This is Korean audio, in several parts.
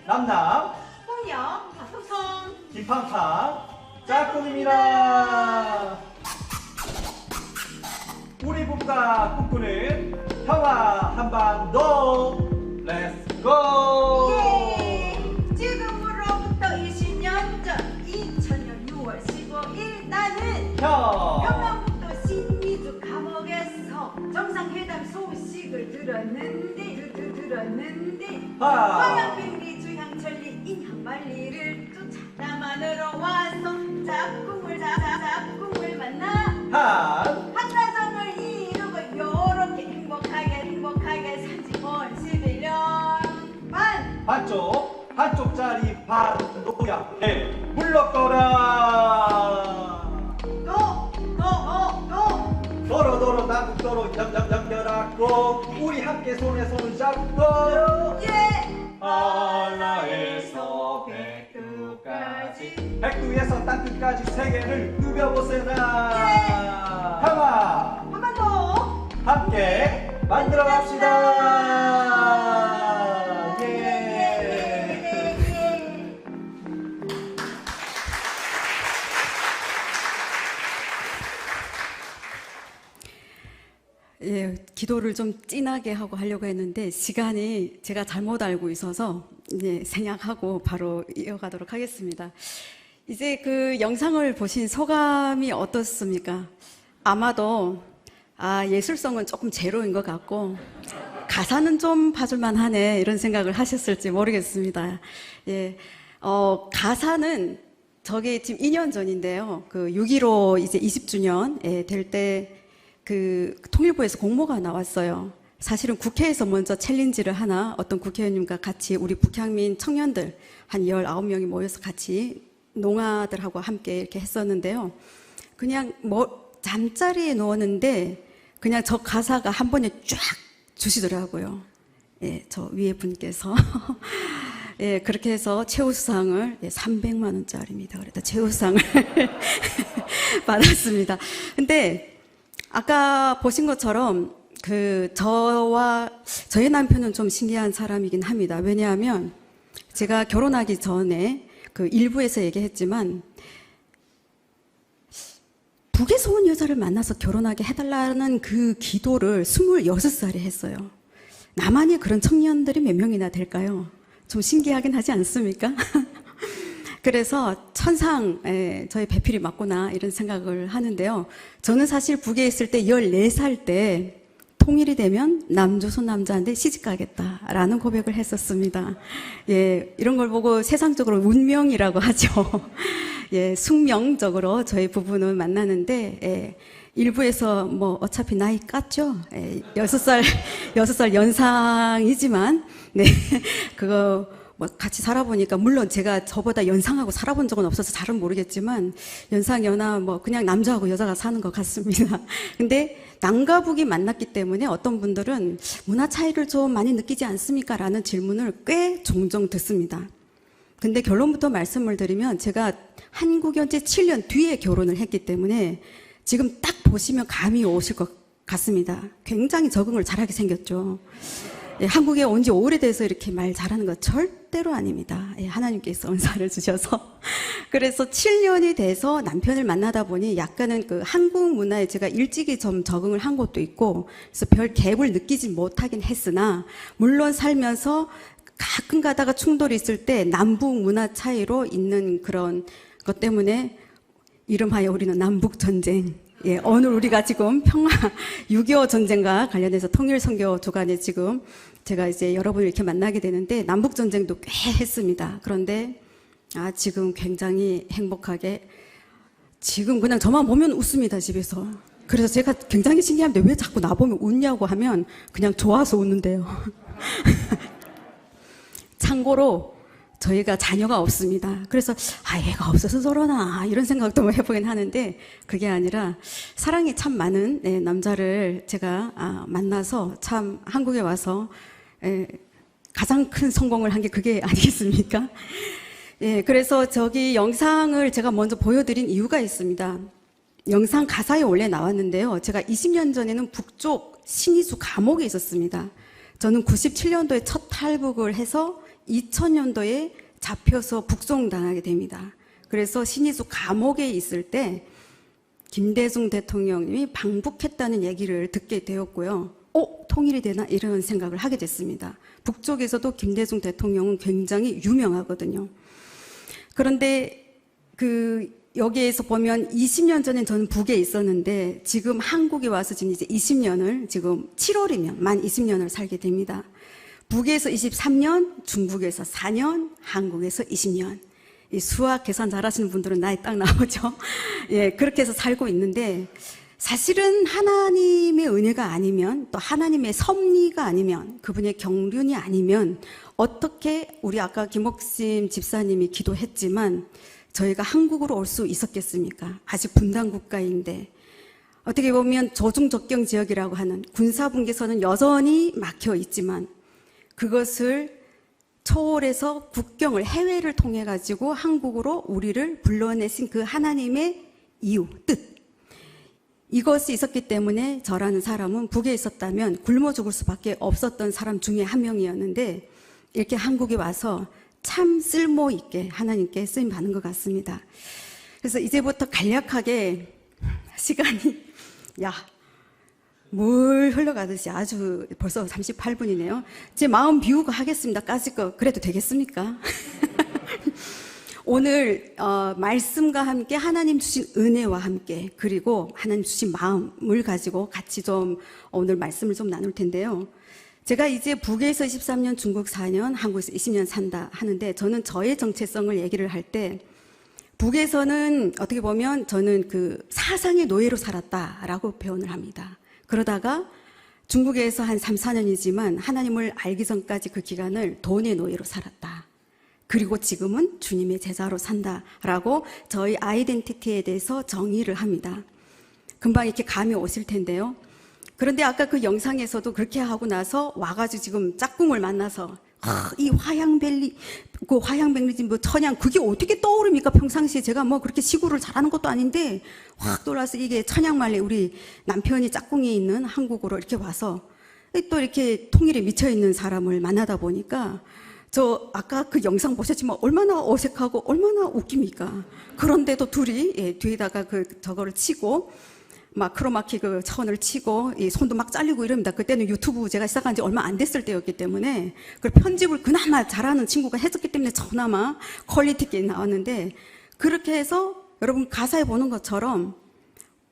남남 홍영, 박성성, 김팡팡 짝꿍입니다. 우리 부부가 꿈꾸는 평화 한반도 렛츠고! 예! 지금으로부터 20년 전 2000년 6월 15일 나는 평양북도 신미주 감옥에서 정상회담 소식을 들었는데 황양병리 주향천리 인향만리를 쫓아남한으로 와서 짝꿍을 만나 한나정을 이루고 요렇게 행복하게 산지 11년 반 반쪽짜리 반도야 해 물러거라 도로 남북도로 연결하고 우리 함께 손에 손을 잡고 한라에서 백두에서 땅끝까지 세계를 누벼보세나 평화 한반도 함께 만들어 갑시다. 예, 기도를 좀 진하게 하고 하려고 했는데 시간이 제가 잘못 알고 있어서 생략하고 바로 이어가도록 하겠습니다. 이제 그 영상을 보신 소감이 어떻습니까? 아마도 예술성은 조금 제로인 것 같고 가사는 좀 봐줄만 하네 이런 생각을 하셨을지 모르겠습니다. 예, 가사는 저게 지금 2년 전인데요. 그 6.15 이제 20주년 될 때 그 통일부에서 공모가 나왔어요. 사실은 국회에서 먼저 챌린지를 하나 어떤 국회의원님과 같이 우리 북향민 청년들 한 19명이 모여서 같이 농아들하고 함께 이렇게 했었는데요. 그냥 잠자리에 누웠는데 그냥 저 가사가 한 번에 쫙 주시더라고요. 예, 저 위에 분께서. 예, 그렇게 해서 최우수상을 300만 원짜리입니다. 그래서 최우수상을 받았습니다. 근데 아까 보신 것처럼 저의 남편은 좀 신기한 사람이긴 합니다. 왜냐하면 제가 결혼하기 전에 그 일부에서 얘기했지만 북에서 온 여자를 만나서 결혼하게 해달라는 그 기도를 26살에 했어요. 나만이 그런 청년들이 몇 명이나 될까요? 좀 신기하긴 하지 않습니까? 그래서 천상 저희 배필이 맞구나 이런 생각을 하는데요. 저는 사실 북에 있을 때 14살 때 통일이 되면 남조선 남자한테 시집가겠다라는 고백을 했었습니다. 예, 이런 걸 보고 세상적으로 운명이라고 하죠. 예, 숙명적으로 저희 부부는 만나는데 일부에서 뭐 어차피 나이 깠죠. 6살 연상이지만 네, 그거 뭐 같이 살아보니까 물론 제가 저보다 연상하고 살아본 적은 없어서 잘은 모르겠지만 연상연하 뭐 그냥 남자하고 여자가 사는 것 같습니다. 근데 남과 북이 만났기 때문에 어떤 분들은 문화 차이를 좀 많이 느끼지 않습니까? 라는 질문을 꽤 종종 듣습니다. 근데 결론부터 말씀을 드리면 제가 한국 현재 7년 뒤에 결혼을 했기 때문에 지금 딱 보시면 감이 오실 것 같습니다. 굉장히 적응을 잘하게 생겼죠. 예, 한국에 온 지 오래돼서 이렇게 말 잘하는 거 절대로 아닙니다. 예, 하나님께서 은사를 주셔서. 그래서 7년이 돼서 남편을 만나다 보니 약간은 그 한국 문화에 제가 일찍이 좀 적응을 한 것도 있고, 그래서 별 갭을 느끼지 못하긴 했으나, 물론 살면서 가끔 가다가 충돌이 있을 때 남북 문화 차이로 있는 그런 것 때문에 이름하여 우리는 남북전쟁. 예, 오늘 우리가 지금 평화 6.25 전쟁과 관련해서 통일선교 주간에 지금 제가 이제 여러분을 이렇게 만나게 되는데 남북전쟁도 꽤 했습니다. 그런데 지금 굉장히 행복하게 지금 그냥 저만 보면 웃습니다, 집에서. 그래서 제가 굉장히 신기한데 왜 자꾸 나보면 웃냐고 하면 그냥 좋아서 웃는데요. 참고로 저희가 자녀가 없습니다. 그래서 애가 없어서 저러나 이런 생각도 해보긴 하는데 그게 아니라 사랑이 참 많은 남자를 제가 만나서 참 한국에 와서 가장 큰 성공을 한 게 그게 아니겠습니까? 예, 그래서 저기 영상을 제가 먼저 보여드린 이유가 있습니다. 영상 가사에 원래 나왔는데요. 제가 20년 전에는 북쪽 신의주 감옥에 있었습니다. 저는 97년도에 첫 탈북을 해서 2000년도에 잡혀서 북송당하게 됩니다. 그래서 신의수 감옥에 있을 때 김대중 대통령이 방북했다는 얘기를 듣게 되었고요. 통일이 되나 이런 생각을 하게 됐습니다. 북쪽에서도 김대중 대통령은 굉장히 유명하거든요. 그런데 여기에서 보면 20년 전에 저는 북에 있었는데 지금 한국에 와서 지금 이제 20년을 지금 7월이면 만 20년을 살게 됩니다. 북에서 23년, 중국에서 4년, 한국에서 20년. 이 수학 계산 잘하시는 분들은 나이 딱 나오죠. 예, 그렇게 해서 살고 있는데 사실은 하나님의 은혜가 아니면 또 하나님의 섭리가 아니면 그분의 경륜이 아니면 어떻게 우리 아까 김옥심 집사님이 기도했지만 저희가 한국으로 올 수 있었겠습니까? 아직 분단 국가인데 어떻게 보면 조중적경 지역이라고 하는 군사분계선은 여전히 막혀 있지만 그것을 초월해서 국경을 해외를 통해 가지고 한국으로 우리를 불러내신 그 하나님의 이유, 뜻 이것이 있었기 때문에 저라는 사람은 북에 있었다면 굶어 죽을 수밖에 없었던 사람 중에 한 명이었는데 이렇게 한국에 와서 참 쓸모 있게 하나님께 쓰임 받는 것 같습니다. 그래서 이제부터 간략하게 시간이 물 흘러가듯이 아주 벌써 38분이네요. 제 마음 비우고 하겠습니다. 까짓 거 그래도 되겠습니까? 오늘 말씀과 함께 하나님 주신 은혜와 함께 그리고 하나님 주신 마음을 가지고 같이 좀 오늘 말씀을 좀 나눌 텐데요. 제가 이제 북에서 23년, 중국 4년, 한국에서 20년 산다 하는데 저는 저의 정체성을 얘기를 할 때 북에서는 어떻게 보면 저는 그 사상의 노예로 살았다라고 표현을 합니다. 그러다가 중국에서 한 3, 4년이지만 하나님을 알기 전까지 그 기간을 돈의 노예로 살았다. 그리고 지금은 주님의 제자로 산다라고 저희 아이덴티티에 대해서 정의를 합니다. 금방 이렇게 감이 오실 텐데요. 그런데 아까 그 영상에서도 그렇게 하고 나서 와가지고 지금 짝꿍을 만나서 이 화양벨리, 그 화양백리지 뭐 천양 그게 어떻게 떠오릅니까? 평상시에 제가 뭐 그렇게 시구를 잘하는 것도 아닌데 확 떠올라서 이게 천양말레 우리 남편이 짝꿍이 있는 한국으로 이렇게 와서 또 이렇게 통일에 미쳐 있는 사람을 만나다 보니까 저 아까 그 영상 보셨지만 얼마나 어색하고 얼마나 웃깁니까? 그런데도 둘이 뒤에다가 저거를 치고 막 크로마키 그 천을 치고 이 손도 막 잘리고 이럽니다. 그때는 유튜브 제가 시작한 지 얼마 안 됐을 때였기 때문에 그 편집을 그나마 잘하는 친구가 했었기 때문에 저나마 퀄리티 있게 나왔는데 그렇게 해서 여러분 가사에 보는 것처럼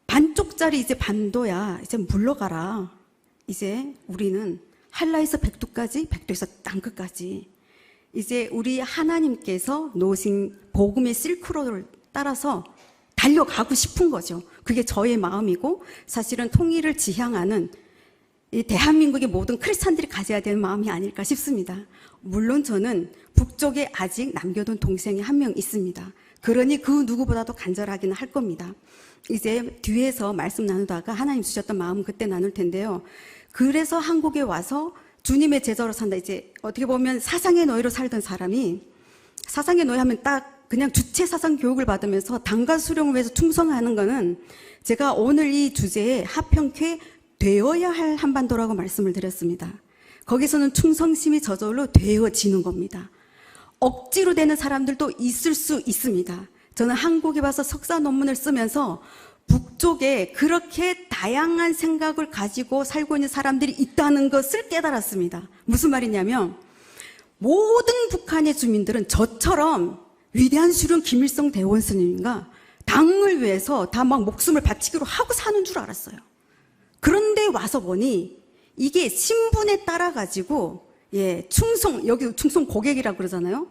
반쪽짜리 이제 반도야 이제 물러가라. 이제 우리는 한라에서 백두까지 백두에서 땅끝까지 이제 우리 하나님께서 놓으신 복음의 실크로드를 따라서 달려가고 싶은 거죠. 그게 저의 마음이고 사실은 통일을 지향하는 이 대한민국의 모든 크리스찬들이 가져야 되는 마음이 아닐까 싶습니다. 물론 저는 북쪽에 아직 남겨둔 동생이 한 명 있습니다. 그러니 그 누구보다도 간절하기는 할 겁니다. 이제 뒤에서 말씀 나누다가 하나님 주셨던 마음 그때 나눌 텐데요. 그래서 한국에 와서 주님의 제자로 산다. 이제 어떻게 보면 사상의 노예로 살던 사람이 사상의 노예 하면 딱 그냥 주체 사상 교육을 받으면서 당과 수령을 위해서 충성하는 거는 제가 오늘 이 주제에 하평케 되어야 할 한반도라고 말씀을 드렸습니다. 거기서는 충성심이 저절로 되어지는 겁니다. 억지로 되는 사람들도 있을 수 있습니다. 저는 한국에 와서 석사 논문을 쓰면서 북쪽에 그렇게 다양한 생각을 가지고 살고 있는 사람들이 있다는 것을 깨달았습니다. 무슨 말이냐면 모든 북한의 주민들은 저처럼 위대한 수령 김일성 대원 스님과 당을 위해서 다 막 목숨을 바치기로 하고 사는 줄 알았어요. 그런데 와서 보니 이게 신분에 따라 가지고 충성, 여기 충성 고객이라고 그러잖아요.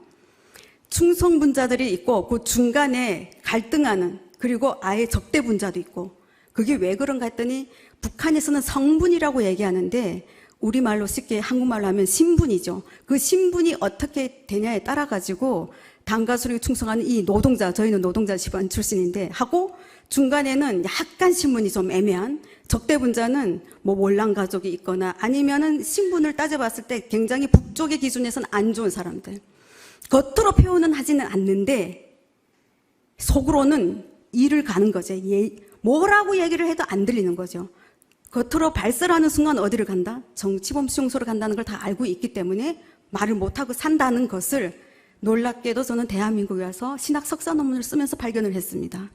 충성분자들이 있고 그 중간에 갈등하는 그리고 아예 적대분자도 있고 그게 왜 그런가 했더니 북한에서는 성분이라고 얘기하는데 우리말로 쉽게 한국말로 하면 신분이죠. 그 신분이 어떻게 되냐에 따라 가지고 당과 수령에 충성하는 이 노동자, 저희는 노동자 집안 출신인데 하고 중간에는 약간 신분이 좀 애매한 적대분자는 뭐 몰랑 가족이 있거나 아니면은 신분을 따져봤을 때 굉장히 북쪽의 기준에서는 안 좋은 사람들. 겉으로 표현은 하지는 않는데 속으로는 일을 가는 거죠. 뭐라고 얘기를 해도 안 들리는 거죠. 겉으로 발설하는 순간 어디를 간다? 정치범 수용소로 간다는 걸 다 알고 있기 때문에 말을 못하고 산다는 것을 놀랍게도 저는 대한민국에 와서 신학 석사 논문을 쓰면서 발견을 했습니다.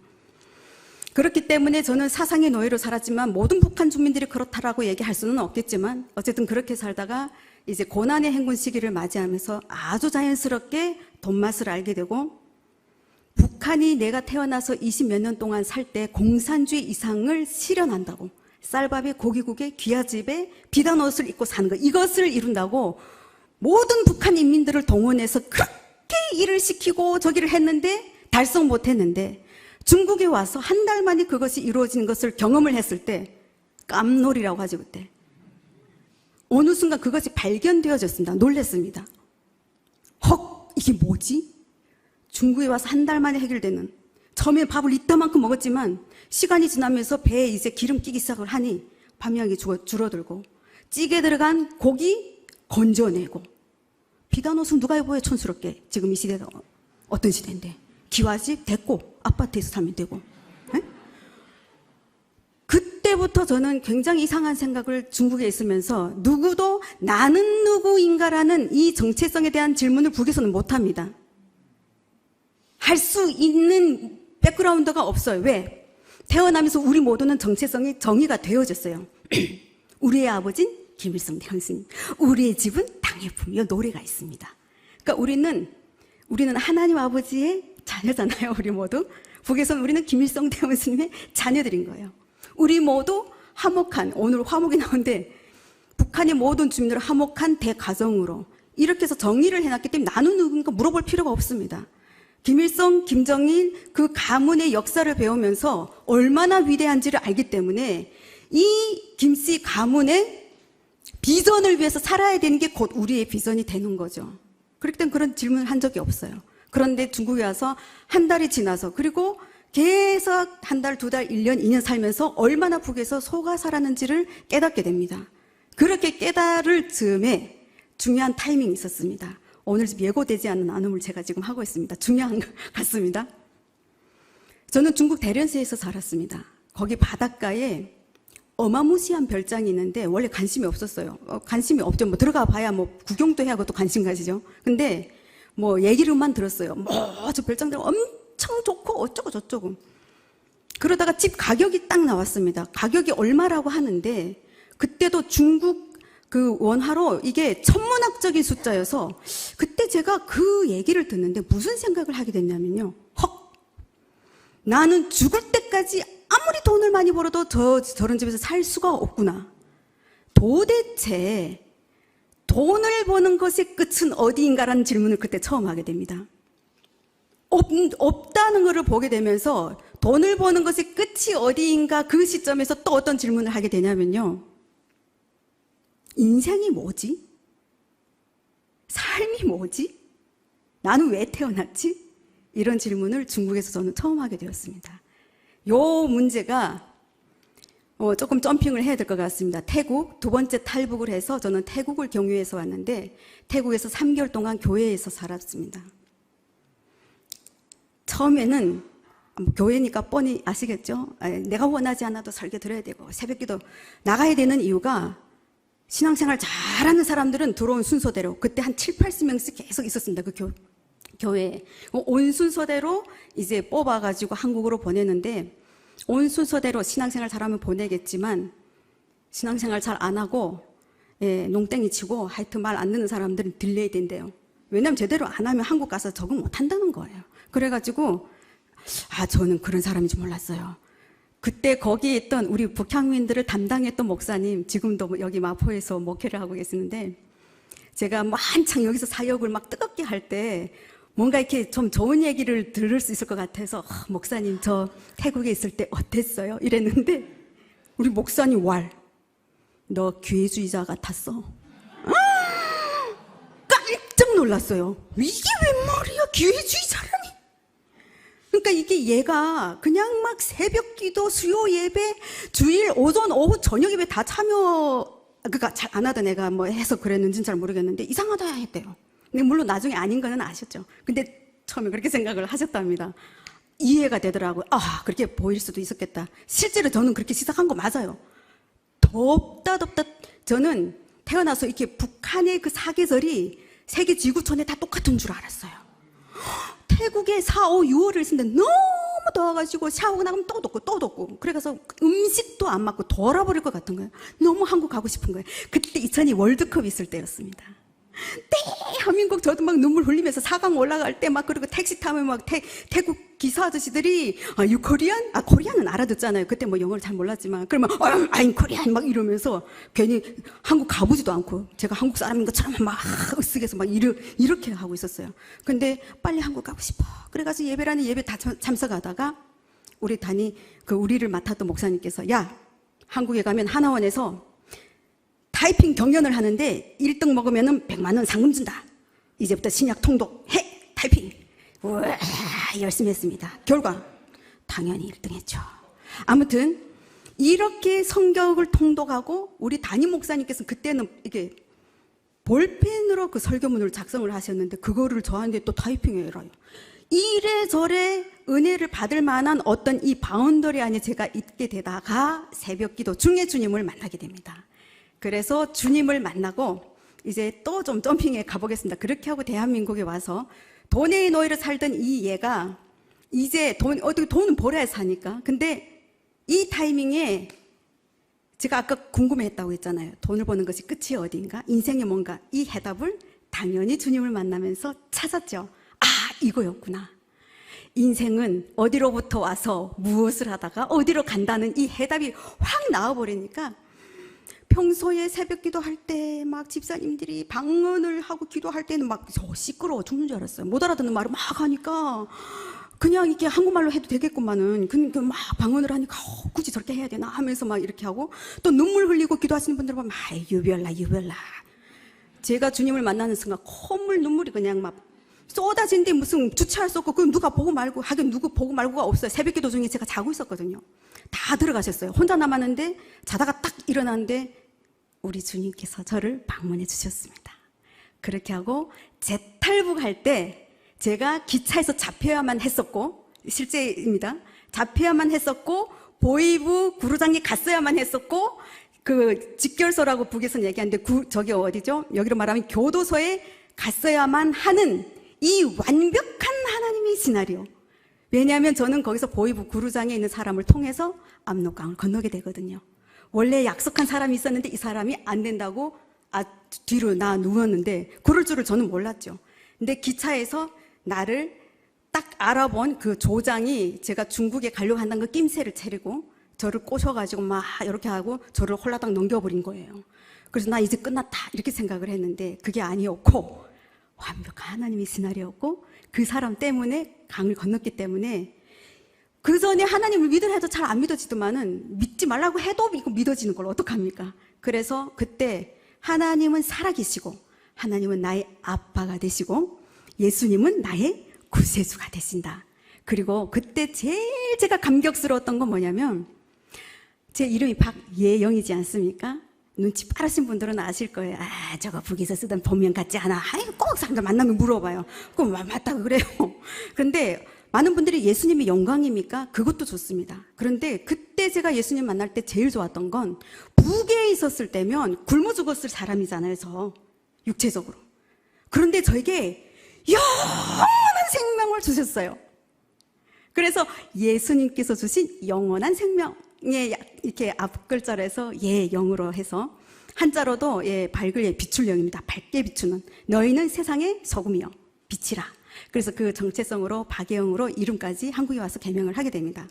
그렇기 때문에 저는 사상의 노예로 살았지만 모든 북한 주민들이 그렇다라고 얘기할 수는 없겠지만 어쨌든 그렇게 살다가 이제 고난의 행군 시기를 맞이하면서 아주 자연스럽게 돈맛을 알게 되고 북한이 내가 태어나서 20몇 년 동안 살 때 공산주의 이상을 실현한다고 쌀밥에 고기국에 귀하집에 비단 옷을 입고 사는 것 이것을 이룬다고 모든 북한 인민들을 동원해서 그렇게 일을 시키고 저기를 했는데 달성 못했는데 중국에 와서 한 달 만에 그것이 이루어지는 것을 경험을 했을 때 깜놀이라고 하죠 그때. 어느 순간 그것이 발견되어졌습니다. 놀랐습니다. 헉 이게 뭐지? 중국에 와서 한 달 만에 해결되는 처음에 밥을 이따만큼 먹었지만 시간이 지나면서 배에 이제 기름 끼기 시작을 하니 밤양이 줄어들고 찌개 들어간 고기 건져내고 비단옷은 누가 입어야 촌스럽게 지금 이 시대가 어떤 시대인데 기와집 됐고 아파트에서 살면 되고 에? 그때부터 저는 굉장히 이상한 생각을 중국에 있으면서 누구도 나는 누구인가라는 이 정체성에 대한 질문을 북에서는 못합니다. 할 수 있는 백그라운드가 없어요. 왜? 태어나면서 우리 모두는 정체성이 정의가 되어졌어요. 우리의 아버지는 김일성 형수님, 우리의 집은 당에 품며 노래가 있습니다. 그러니까 우리는 하나님 아버지의 자녀잖아요. 우리 모두. 북에서는 우리는 김일성 대원수님의 자녀들인 거예요. 우리 모두 화목한, 오늘 화목이 나오는데 북한의 모든 주민들을 화목한 대가정으로 이렇게 해서 정의를 해놨기 때문에 나는 누군가 물어볼 필요가 없습니다. 김일성, 김정일 그 가문의 역사를 배우면서 얼마나 위대한지를 알기 때문에 이 김씨 가문의 비전을 위해서 살아야 되는 게 곧 우리의 비전이 되는 거죠. 그렇기 때문에 그런 질문을 한 적이 없어요. 그런데 중국에 와서 한 달이 지나서 그리고 계속 한 달, 두 달, 1년, 2년 살면서 얼마나 북에서 속아 살았는지를 깨닫게 됩니다. 그렇게 깨달을 즈음에 중요한 타이밍이 있었습니다. 오늘 예고되지 않은 나눔을 제가 지금 하고 있습니다. 중요한 것 같습니다. 저는 중국 대련세에서 살았습니다. 거기 바닷가에 어마무시한 별장이 있는데 원래 관심이 없었어요. 관심이 없죠. 뭐 들어가 봐야 뭐 구경도 해야 그것도 관심 가지죠. 근데 뭐 얘기로만 들었어요. 뭐 저 별장들 엄청 좋고 어쩌고 저쩌고. 그러다가 집 가격이 딱 나왔습니다. 가격이 얼마라고 하는데 그때도 중국 그 원화로 이게 천문학적인 숫자여서 그때 제가 그 얘기를 듣는데 무슨 생각을 하게 됐냐면요. 헉! 나는 죽을 때까지 아무리 돈을 많이 벌어도 저런 집에서 살 수가 없구나. 도대체 돈을 버는 것의 끝은 어디인가라는 질문을 그때 처음 하게 됩니다. 없다는 것을 보게 되면서 돈을 버는 것의 끝이 어디인가 그 시점에서 또 어떤 질문을 하게 되냐면요. 인생이 뭐지? 삶이 뭐지? 나는 왜 태어났지? 이런 질문을 중국에서 저는 처음 하게 되었습니다. 요 문제가 조금 점핑을 해야 될 것 같습니다. 태국 두 번째 탈북을 해서 저는 태국을 경유해서 왔는데 태국에서 3개월 동안 교회에서 살았습니다. 처음에는 교회니까 뻔히 아시겠죠? 내가 원하지 않아도 설교 들어야 되고 새벽기도 나가야 되는 이유가 신앙생활 잘하는 사람들은 들어온 순서대로 그때 한 7, 80명씩 계속 있었습니다. 그 교회에. 온 순서대로 이제 뽑아가지고 한국으로 보내는데 온 순서대로 신앙생활 잘하면 보내겠지만 신앙생활 잘 안 하고 농땡이 치고 하여튼 말 안 듣는 사람들은 딜레이 된대요. 왜냐면 제대로 안 하면 한국 가서 적응 못 한다는 거예요. 그래가지고 저는 그런 사람인지 몰랐어요. 그때 거기에 있던 우리 북향민들을 담당했던 목사님 지금도 여기 마포에서 목회를 하고 계시는데 제가 뭐 한창 여기서 사역을 막 뜨겁게 할 때 뭔가 이렇게 좀 좋은 얘기를 들을 수 있을 것 같아서 목사님 저 태국에 있을 때 어땠어요? 이랬는데 우리 목사님 너 기회주의자 같았어. 깜짝 놀랐어요. 이게 웬 말이야 기회주의자라니. 그러니까 이게 얘가 그냥 막 새벽 기도, 수요 예배, 주일, 오전, 오후, 저녁 예배 다 그러니까 잘 안 하던 애가 뭐 해서 그랬는지는 잘 모르겠는데 이상하다 했대요. 근데 물론 나중에 아닌 거는 아셨죠. 근데 처음에 그렇게 생각을 하셨답니다. 이해가 되더라고요. 그렇게 보일 수도 있었겠다. 실제로 저는 그렇게 시작한 거 맞아요. 덥다. 저는 태어나서 이렇게 북한의 그 사계절이 세계 지구촌에 다 똑같은 줄 알았어요. 태국에 4, 5, 6월을 있었는데 너무 더워가지고 샤워가 나가면 또 덥고 그래서 음식도 안 맞고 돌아버릴 것 같은 거예요. 너무 한국 가고 싶은 거예요. 그때 2002 월드컵 있을 때였습니다. 대한민국 저도 막 눈물 흘리면서 4강 올라갈 때 막 그리고 택시 타면 막 태국 기사 아저씨들이 you Korean? 코리안은 알아듣잖아요. 그때 뭐 영어를 잘 몰랐지만 그러면 I'm Korean 막 이러면서 괜히 한국 가보지도 않고 제가 한국 사람인 것처럼 막 으쓱해서 막 이렇게 하고 있었어요. 근데 빨리 한국 가고 싶어. 그래가지고 예배라는 예배 다 참석하다가 우리 우리를 맡았던 목사님께서 야 한국에 가면 하나원에서 타이핑 경연을 하는데 1등 먹으면 100만 원 상금 준다. 이제부터 신약 통독해 타이핑. 우와 열심히 했습니다. 결과 당연히 1등 했죠. 아무튼 이렇게 성경을 통독하고 우리 담임 목사님께서 그때는 이게 볼펜으로 그 설교문을 작성을 하셨는데 그거를 저한테 또 타이핑해라요. 이래저래 은혜를 받을 만한 어떤 이 바운더리 안에 제가 있게 되다가 새벽기도 중에 주님을 만나게 됩니다. 그래서 주님을 만나고 이제 또 좀 점핑해 가보겠습니다. 그렇게 하고 대한민국에 와서 돈의 노예로 살던 이 얘가 이제 어떻게 돈은 벌어야 사니까. 근데 이 타이밍에 제가 아까 궁금해했다고 했잖아요. 돈을 버는 것이 끝이 어디인가? 인생이 뭔가? 이 해답을 당연히 주님을 만나면서 찾았죠. 아, 이거였구나. 인생은 어디로부터 와서 무엇을 하다가 어디로 간다는 이 해답이 확 나와버리니까 평소에 새벽 기도할 때 막 집사님들이 방언을 하고 기도할 때는 막 시끄러워 죽는 줄 알았어요. 못 알아듣는 말을 막 하니까 그냥 이렇게 한국말로 해도 되겠구만은 막 방언을 하니까 굳이 저렇게 해야 되나 하면서 막 이렇게 하고 또 눈물 흘리고 기도하시는 분들 보면 유별나 제가 주님을 만나는 순간 콧물 눈물이 그냥 막 쏟아진데 무슨 주체할 수 없고 그럼 누가 보고 말고 하긴 누구 보고 말고가 없어요. 새벽 기도 중에 제가 자고 있었거든요. 다 들어가셨어요. 혼자 남았는데 자다가 딱 일어났는데 우리 주님께서 저를 방문해 주셨습니다. 그렇게 하고 재탈북할 때 제가 기차에서 잡혀야만 했었고 실제입니다. 잡혀야만 했었고 보이부 구루장에 갔어야만 했었고 그 직결소라고 북에서는 얘기하는데 저기 어디죠? 여기로 말하면 교도소에 갔어야만 하는 이 완벽한 하나님의 시나리오. 왜냐하면 저는 거기서 보이부 구루장에 있는 사람을 통해서 압록강을 건너게 되거든요. 원래 약속한 사람이 있었는데 이 사람이 안 된다고 뒤로 누웠는데 그럴 줄을 저는 몰랐죠. 근데 기차에서 나를 딱 알아본 그 조장이 제가 중국에 가려고 한다는 그 낌새를 차리고 저를 꼬셔가지고 막 이렇게 하고 저를 홀라당 넘겨버린 거예요. 그래서 나 이제 끝났다 이렇게 생각을 했는데 그게 아니었고 완벽한 하나님의 시나리오였고 그 사람 때문에 강을 건넜기 때문에 그 전에 하나님을 믿으려 해도 잘 안 믿어지더만은 믿지 말라고 해도 이거 믿어지는 걸 어떡합니까? 그래서 그때 하나님은 살아계시고 하나님은 나의 아빠가 되시고 예수님은 나의 구세주가 되신다. 그리고 그때 제일 제가 감격스러웠던 건 뭐냐면 제 이름이 박예영이지 않습니까? 눈치 빠르신 분들은 아실 거예요. 아, 저거 북에서 쓰던 본명 같지 않아? 아이고, 꼭 사람들 만나면 물어봐요. 그럼 맞다고 그래요. 그런데 많은 분들이 예수님이 영광입니까? 그것도 좋습니다. 그런데 그때 제가 예수님 만날 때 제일 좋았던 건 북에 있었을 때면 굶어 죽었을 사람이잖아요, 저. 육체적으로. 그런데 저에게 영원한 생명을 주셨어요. 그래서 예수님께서 주신 영원한 생명에 이렇게 앞글자에서 영으로 해서 한자로도 밝을 빛출 영입니다. 밝게 비추는 너희는 세상의 소금이요 빛이라. 그래서 그 정체성으로 박예영으로 이름까지 한국에 와서 개명을 하게 됩니다.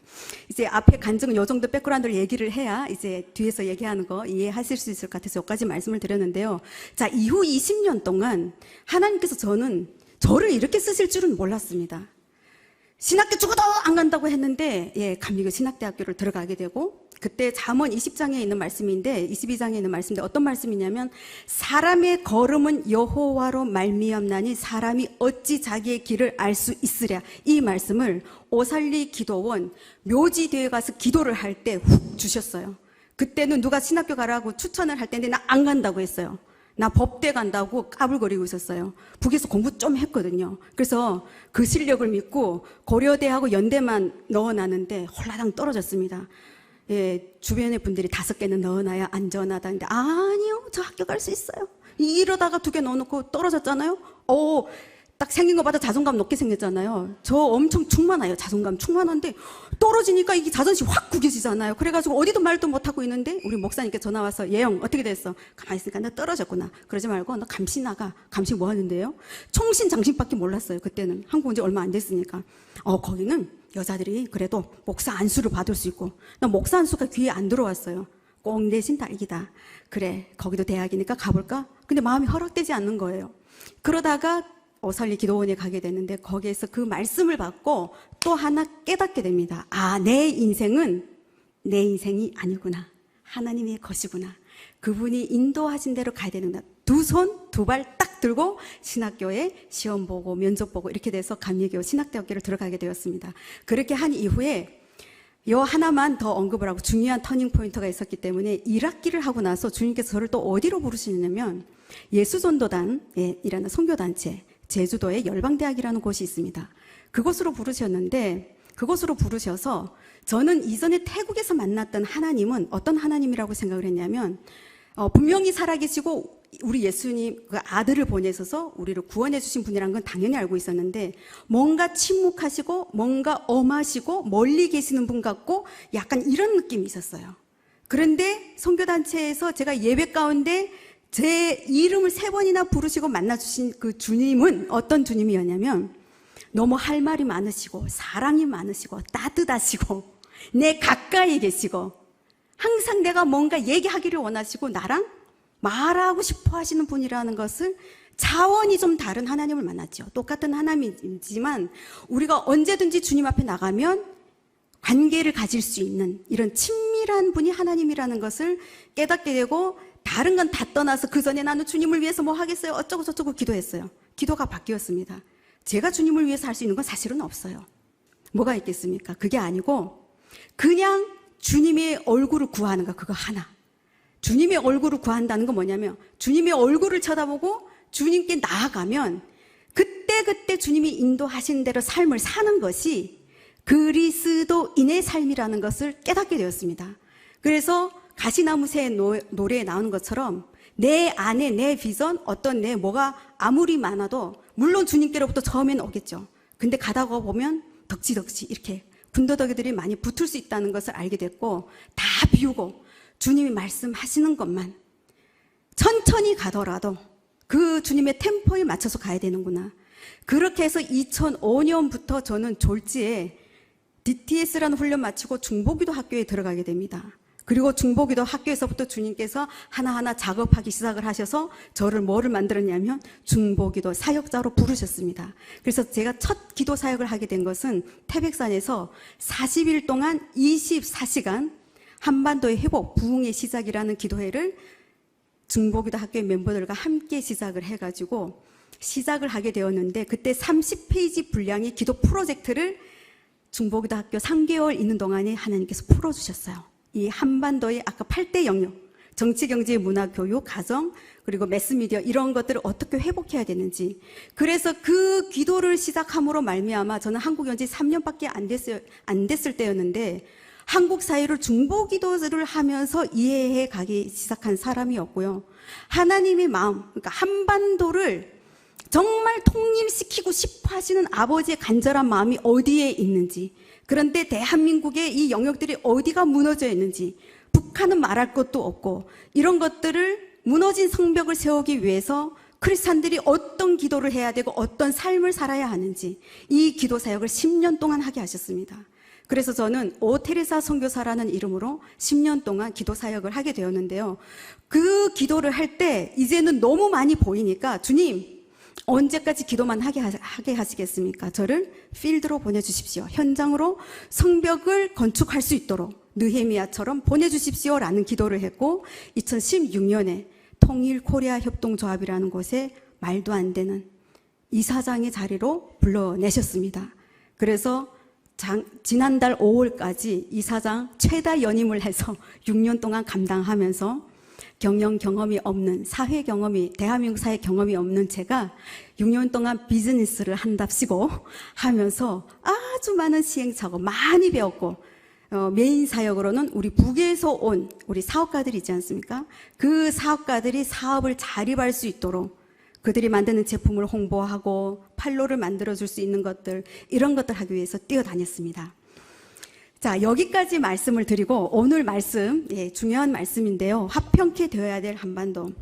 이제 앞에 간증은 요 정도 백그라운드를 얘기를 해야 이제 뒤에서 얘기하는 거 이해하실 수 있을 것 같아서 여기까지 말씀을 드렸는데요. 자, 이후 20년 동안 하나님께서 저를 이렇게 쓰실 줄은 몰랐습니다. 신학교 죽어도 안 간다고 했는데 감리교 신학대학교를 들어가게 되고 그때 잠언 20장에 있는 말씀인데 22장에 있는 말씀인데 어떤 말씀이냐면 사람의 걸음은 여호와로 말미암나니 사람이 어찌 자기의 길을 알 수 있으랴. 이 말씀을 오살리 기도원 묘지대에 가서 기도를 할 때 훅 주셨어요. 그때는 누가 신학교 가라고 추천을 할 때인데 나 안 간다고 했어요. 나 법대 간다고 까불거리고 있었어요. 북에서 공부 좀 했거든요. 그래서 그 실력을 믿고 고려대하고 연대만 넣어놨는데 홀라당 떨어졌습니다. 주변의 분들이 5개는 넣어놔야 안전하다는데 아니요, 저 학교 갈 수 있어요. 이러다가 2개 넣어놓고 떨어졌잖아요. 딱 생긴 거 봐도 자존감 높게 생겼잖아요. 저 엄청 충만해요. 자존감 충만한데 떨어지니까 이게 자존심이 확 구겨지잖아요. 그래가지고 어디도 말도 못하고 있는데 우리 목사님께 전화 와서 예영 어떻게 됐어? 가만히 있으니까 너 떨어졌구나. 그러지 말고 너 감시 나가. 감시 뭐 하는데요? 총신장신밖에 몰랐어요. 그때는 한국 온 지 얼마 안 됐으니까. 거기는 여자들이 그래도 목사 안수를 받을 수 있고 나 목사 안수가 귀에 안 들어왔어요. 꼭 내신 딸기다. 그래 거기도 대학이니까 가볼까? 근데 마음이 허락되지 않는 거예요. 그러다가 어설리 기도원에 가게 되는데 거기에서 그 말씀을 받고 또 하나 깨닫게 됩니다. 내 인생은 내 인생이 아니구나. 하나님의 것이구나. 그분이 인도하신 대로 가야 되는구나. 2손 2발 딱 들고 신학교에 시험 보고 면접 보고 이렇게 돼서 감리교 신학대학교를 들어가게 되었습니다. 그렇게 한 이후에 요 하나만 더 언급을 하고 중요한 터닝 포인트가 있었기 때문에 1학기를 하고 나서 주님께서 저를 또 어디로 부르시냐면 예수전도단이라는 선교단체 제주도에 열방대학이라는 곳이 있습니다. 그곳으로 부르셨는데 그곳으로 부르셔서 저는 이전에 태국에서 만났던 하나님은 어떤 하나님이라고 생각을 했냐면 분명히 살아계시고 우리 예수님 그 아들을 보내셔서 우리를 구원해 주신 분이라는 건 당연히 알고 있었는데 뭔가 침묵하시고 뭔가 엄하시고 멀리 계시는 분 같고 약간 이런 느낌이 있었어요. 그런데 선교단체에서 제가 예배 가운데 제 이름을 3번이나 부르시고 만나주신 그 주님은 어떤 주님이었냐면 너무 할 말이 많으시고 사랑이 많으시고 따뜻하시고 내 가까이 계시고 항상 내가 뭔가 얘기하기를 원하시고 나랑 말하고 싶어 하시는 분이라는 것을 차원이 좀 다른 하나님을 만났죠. 똑같은 하나님이지만 우리가 언제든지 주님 앞에 나가면 관계를 가질 수 있는 이런 친밀한 분이 하나님이라는 것을 깨닫게 되고 다른 건 다 떠나서 그 전에 나는 주님을 위해서 뭐 하겠어요? 어쩌고 저쩌고 기도했어요. 기도가 바뀌었습니다. 제가 주님을 위해서 할 수 있는 건 사실은 없어요. 뭐가 있겠습니까? 그게 아니고 그냥 주님의 얼굴을 구하는 거 그거 하나. 주님의 얼굴을 구한다는 건 뭐냐면 주님의 얼굴을 쳐다보고 주님께 나아가면 그때 주님이 인도하신 대로 삶을 사는 것이 그리스도인의 삶이라는 것을 깨닫게 되었습니다. 그래서 가시나무새 노래에 나오는 것처럼 내 안에 내 비전 어떤 내 뭐가 아무리 많아도 물론 주님께로부터 처음에는 오겠죠. 근데 가다가 보면 덕지덕지 이렇게 군더더기들이 많이 붙을 수 있다는 것을 알게 됐고 다 비우고 주님이 말씀하시는 것만 천천히 가더라도 그 주님의 템포에 맞춰서 가야 되는구나. 그렇게 해서 2005년부터 저는 졸지에 DTS라는 훈련 마치고 중보기도 학교에 들어가게 됩니다. 그리고 중보기도 학교에서부터 주님께서 하나하나 작업하기 시작을 하셔서 저를 뭐를 만들었냐면 중보기도 사역자로 부르셨습니다. 그래서 제가 첫 기도 사역을 하게 된 것은 태백산에서 40일 동안 24시간 한반도의 회복, 부흥의 시작이라는 기도회를 중보기도 학교의 멤버들과 함께 시작을 해가지고 시작을 하게 되었는데 그때 30페이지 분량의 기도 프로젝트를 중보기도 학교 3개월 있는 동안에 하나님께서 풀어주셨어요. 이 한반도의 아까 8대 영역, 정치, 경제, 문화, 교육, 가정, 그리고 매스미디어 이런 것들을 어떻게 회복해야 되는지. 그래서 그 기도를 시작함으로 말미암아 저는 한국에 온 지 3년밖에 안 됐을 때였는데 한국 사회를 중보기도를 하면서 이해해 가기 시작한 사람이었고요. 하나님의 마음, 그러니까 한반도를 정말 통일시키고 싶어 하시는 아버지의 간절한 마음이 어디에 있는지, 그런데 대한민국의 이 영역들이 어디가 무너져 있는지, 북한은 말할 것도 없고 이런 것들을 무너진 성벽을 세우기 위해서 크리스찬들이 어떤 기도를 해야 되고 어떤 삶을 살아야 하는지 이 기도 사역을 10년 동안 하게 하셨습니다. 그래서 저는 오테레사 선교사라는 이름으로 10년 동안 기도 사역을 하게 되었는데요. 그 기도를 할 때 이제는 너무 많이 보이니까 주님 언제까지 기도만 하게 하시겠습니까? 저를 필드로 보내주십시오. 현장으로 성벽을 건축할 수 있도록 느헤미야처럼 보내주십시오라는 기도를 했고 2016년에 통일 코리아 협동조합이라는 곳에 말도 안 되는 이사장의 자리로 불러내셨습니다. 그래서 지난달 5월까지 이사장 최다 연임을 해서 6년 동안 감당하면서 경영 경험이 없는, 사회 경험이, 대한민국 사회 경험이 없는 제가 6년 동안 비즈니스를 한답시고 하면서 아주 많은 시행착오 많이 배웠고 메인 사역으로는 우리 북에서 온 우리 사업가들이 있지 않습니까? 그 사업가들이 사업을 자립할 수 있도록 그들이 만드는 제품을 홍보하고 판로를 만들어줄 수 있는 것들, 이런 것들 하기 위해서 뛰어다녔습니다. 자, 여기까지 말씀을 드리고 오늘 말씀, 중요한 말씀인데요. 화평케 되어야 될 한반도.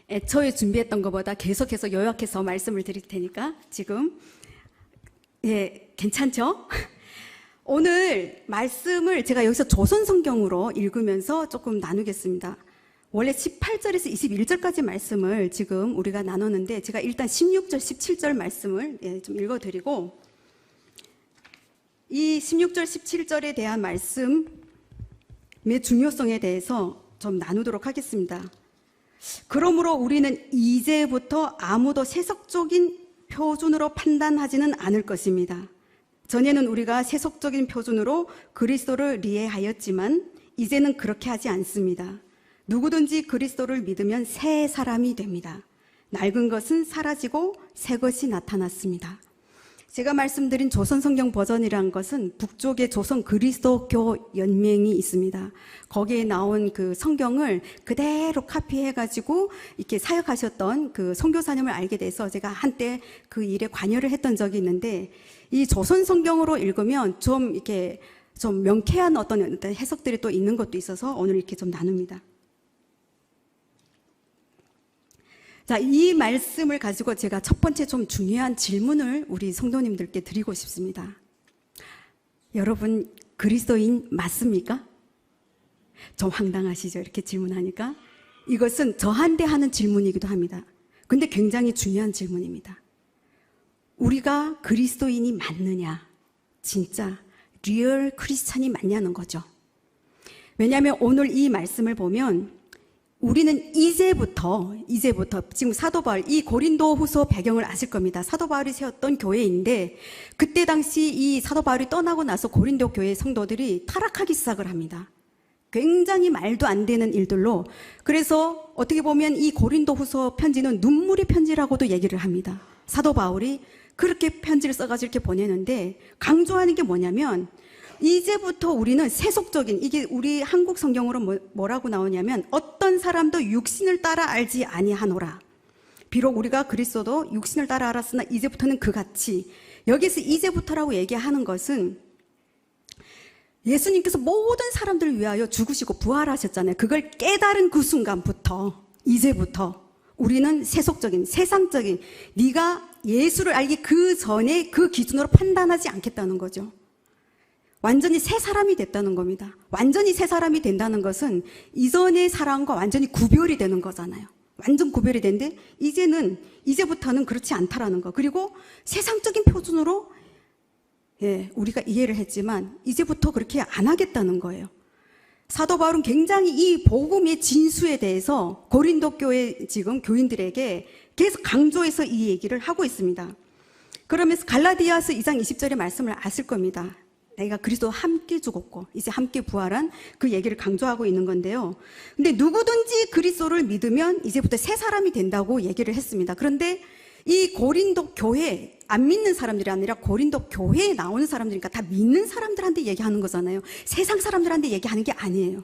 애초에 준비했던 것보다 계속해서 요약해서 말씀을 드릴 테니까 지금 괜찮죠? 오늘 말씀을 제가 여기서 조선 성경으로 읽으면서 조금 나누겠습니다. 원래 18절에서 21절까지 말씀을 지금 우리가 나눴는데 제가 일단 16절, 17절 말씀을 좀 읽어드리고 이 16절, 17절에 대한 말씀의 중요성에 대해서 좀 나누도록 하겠습니다. 그러므로 우리는 이제부터 아무도 세속적인 표준으로 판단하지는 않을 것입니다. 전에는 우리가 세속적인 표준으로 그리스도를 이해하였지만 이제는 그렇게 하지 않습니다. 누구든지 그리스도를 믿으면 새 사람이 됩니다. 낡은 것은 사라지고 새 것이 나타났습니다. 제가 말씀드린 조선성경 버전이라는 것은 북쪽에 조선 그리스도교 연맹이 있습니다. 거기에 나온 그 성경을 그대로 카피해가지고 이렇게 사역하셨던 그 선교사님을 알게 돼서 제가 한때 그 일에 관여를 했던 적이 있는데 이 조선성경으로 읽으면 좀 이렇게 좀 명쾌한 어떤 해석들이 또 있는 것도 있어서 오늘 이렇게 좀 나눕니다. 자, 이 말씀을 가지고 제가 첫 번째 좀 중요한 질문을 우리 성도님들께 드리고 싶습니다. 여러분, 그리스도인 맞습니까? 좀 황당하시죠? 이렇게 질문하니까. 이것은 저한테 하는 질문이기도 합니다. 근데 굉장히 중요한 질문입니다. 우리가 그리스도인이 맞느냐? 진짜 리얼 크리스찬이 맞냐는 거죠. 왜냐하면 오늘 이 말씀을 보면 우리는 이제부터 지금 사도 바울, 이 고린도 후서 배경을 아실 겁니다. 사도 바울이 세웠던 교회인데 그때 당시 이 사도 바울이 떠나고 나서 고린도 교회 성도들이 타락하기 시작을 합니다. 굉장히 말도 안 되는 일들로. 그래서 어떻게 보면 이 고린도 후서 편지는 눈물의 편지라고도 얘기를 합니다. 사도 바울이 그렇게 편지를 써가지고 이렇게 보내는데 강조하는 게 뭐냐면 이제부터 우리는 세속적인, 이게 우리 한국 성경으로 뭐라고 나오냐면 어떤 사람도 육신을 따라 알지 아니하노라. 비록 우리가 그리스도도 육신을 따라 알았으나 이제부터는 그같이. 여기서 이제부터라고 얘기하는 것은 예수님께서 모든 사람들을 위하여 죽으시고 부활하셨잖아요. 그걸 깨달은 그 순간부터, 이제부터 우리는 세속적인, 세상적인, 네가 예수를 알기 그 전에 그 기준으로 판단하지 않겠다는 거죠. 완전히 새 사람이 됐다는 겁니다. 완전히 새 사람이 된다는 것은 이전의 사람과 완전히 구별이 되는 거잖아요. 완전 구별이 되는데 이제부터는 그렇지 않다라는 거. 그리고 세상적인 표준으로 우리가 이해를 했지만 이제부터 그렇게 안 하겠다는 거예요. 사도 바울은 굉장히 이 복음의 진수에 대해서 고린도 교회 지금 교인들에게 계속 강조해서 이 얘기를 하고 있습니다. 그러면서 갈라디아서 2장 20절의 말씀을 아실 겁니다. 내가 그리스도와 함께 죽었고 이제 함께 부활한 그 얘기를 강조하고 있는 건데요. 근데 누구든지 그리스도를 믿으면 이제부터 새 사람이 된다고 얘기를 했습니다. 그런데 이 고린도 교회, 안 믿는 사람들이 아니라 고린도 교회에 나오는 사람들이니까 다 믿는 사람들한테 얘기하는 거잖아요. 세상 사람들한테 얘기하는 게 아니에요.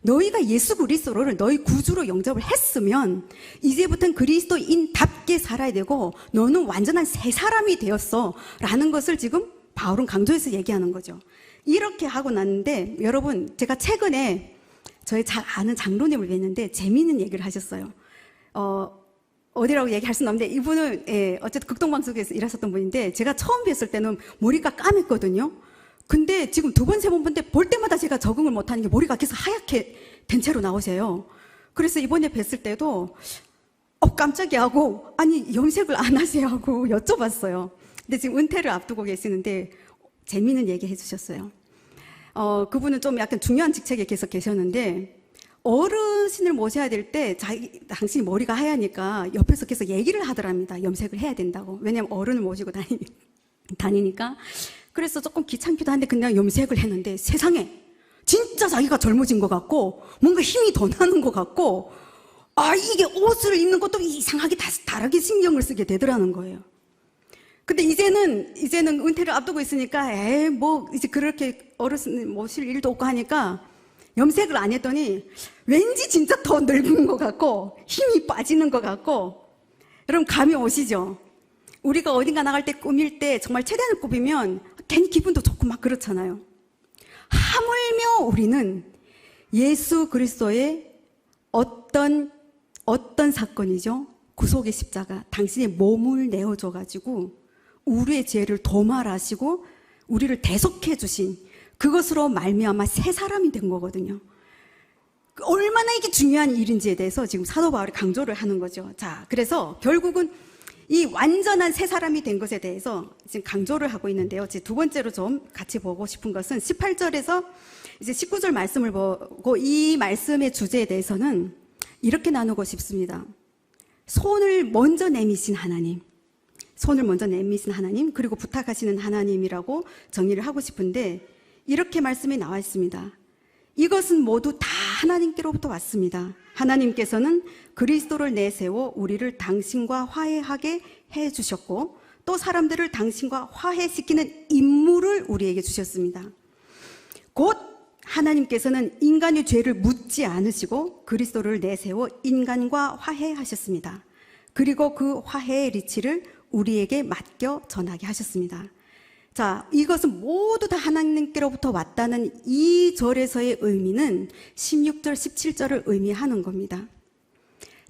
너희가 예수 그리스도를 너희 구주로 영접을 했으면 이제부터는 그리스도인답게 살아야 되고 너는 완전한 새 사람이 되었어 라는 것을 지금 바울은 강조해서 얘기하는 거죠. 이렇게 하고 났는데 여러분, 제가 최근에 저희 잘 아는 장로님을 뵀는데 재미있는 얘기를 하셨어요. 어디라고 얘기할 수는 없는데 이분은 어쨌든 극동방송에서 일하셨던 분인데 제가 처음 뵀을 때는 머리가 까맸거든요. 근데 지금 두 번, 세 번 본데 볼 때마다 제가 적응을 못하는 게 머리가 계속 하얗게 된 채로 나오세요. 그래서 이번에 뵀을 때도 깜짝이야 하고 아니 염색을 안 하세요 하고 여쭤봤어요. 근데 지금 은퇴를 앞두고 계시는데 재미있는 얘기 해주셨어요. 그분은 좀 약간 중요한 직책에 계속 계셨는데 어르신을 모셔야 될 때 당신이 머리가 하얘니까 옆에서 계속 얘기를 하더랍니다. 염색을 해야 된다고. 왜냐하면 어른을 모시고 다니니까. 그래서 조금 귀찮기도 한데 그냥 염색을 했는데 세상에 진짜 자기가 젊어진 것 같고 뭔가 힘이 더 나는 것 같고 이게 옷을 입는 것도 이상하게 다르게 신경을 쓰게 되더라는 거예요. 근데 이제는 은퇴를 앞두고 있으니까 뭐 이제 그렇게 어르신 모실 일도 없고 하니까 염색을 안 했더니 왠지 진짜 더 늙은 것 같고 힘이 빠지는 것 같고. 여러분 감이 오시죠? 우리가 어딘가 나갈 때 꾸밀 때 정말 최대한을 꾸미면 괜히 기분도 좋고 막 그렇잖아요. 하물며 우리는 예수 그리스도의 어떤 사건이죠? 구속의 십자가, 당신의 몸을 내어줘가지고 우리의 죄를 도말하시고 우리를 대속해 주신 그것으로 말미암아 새 사람이 된 거거든요. 얼마나 이게 중요한 일인지에 대해서 지금 사도 바울이 강조를 하는 거죠. 자, 그래서 결국은 이 완전한 새 사람이 된 것에 대해서 지금 강조를 하고 있는데요. 이제 두 번째로 좀 같이 보고 싶은 것은 18절에서 이제 19절 말씀을 보고 이 말씀의 주제에 대해서는 이렇게 나누고 싶습니다. 손을 먼저 내미신 하나님, 그리고 부탁하시는 하나님이라고 정리를 하고 싶은데 이렇게 말씀이 나와 있습니다. 이것은 모두 다 하나님께로부터 왔습니다. 하나님께서는 그리스도를 내세워 우리를 당신과 화해하게 해주셨고 또 사람들을 당신과 화해시키는 임무를 우리에게 주셨습니다. 곧 하나님께서는 인간의 죄를 묻지 않으시고 그리스도를 내세워 인간과 화해하셨습니다. 그리고 그 화해의 리치를 우리에게 맡겨 전하게 하셨습니다. 자, 이것은 모두 다 하나님께로부터 왔다는 이 절에서의 의미는 16절, 17절을 의미하는 겁니다.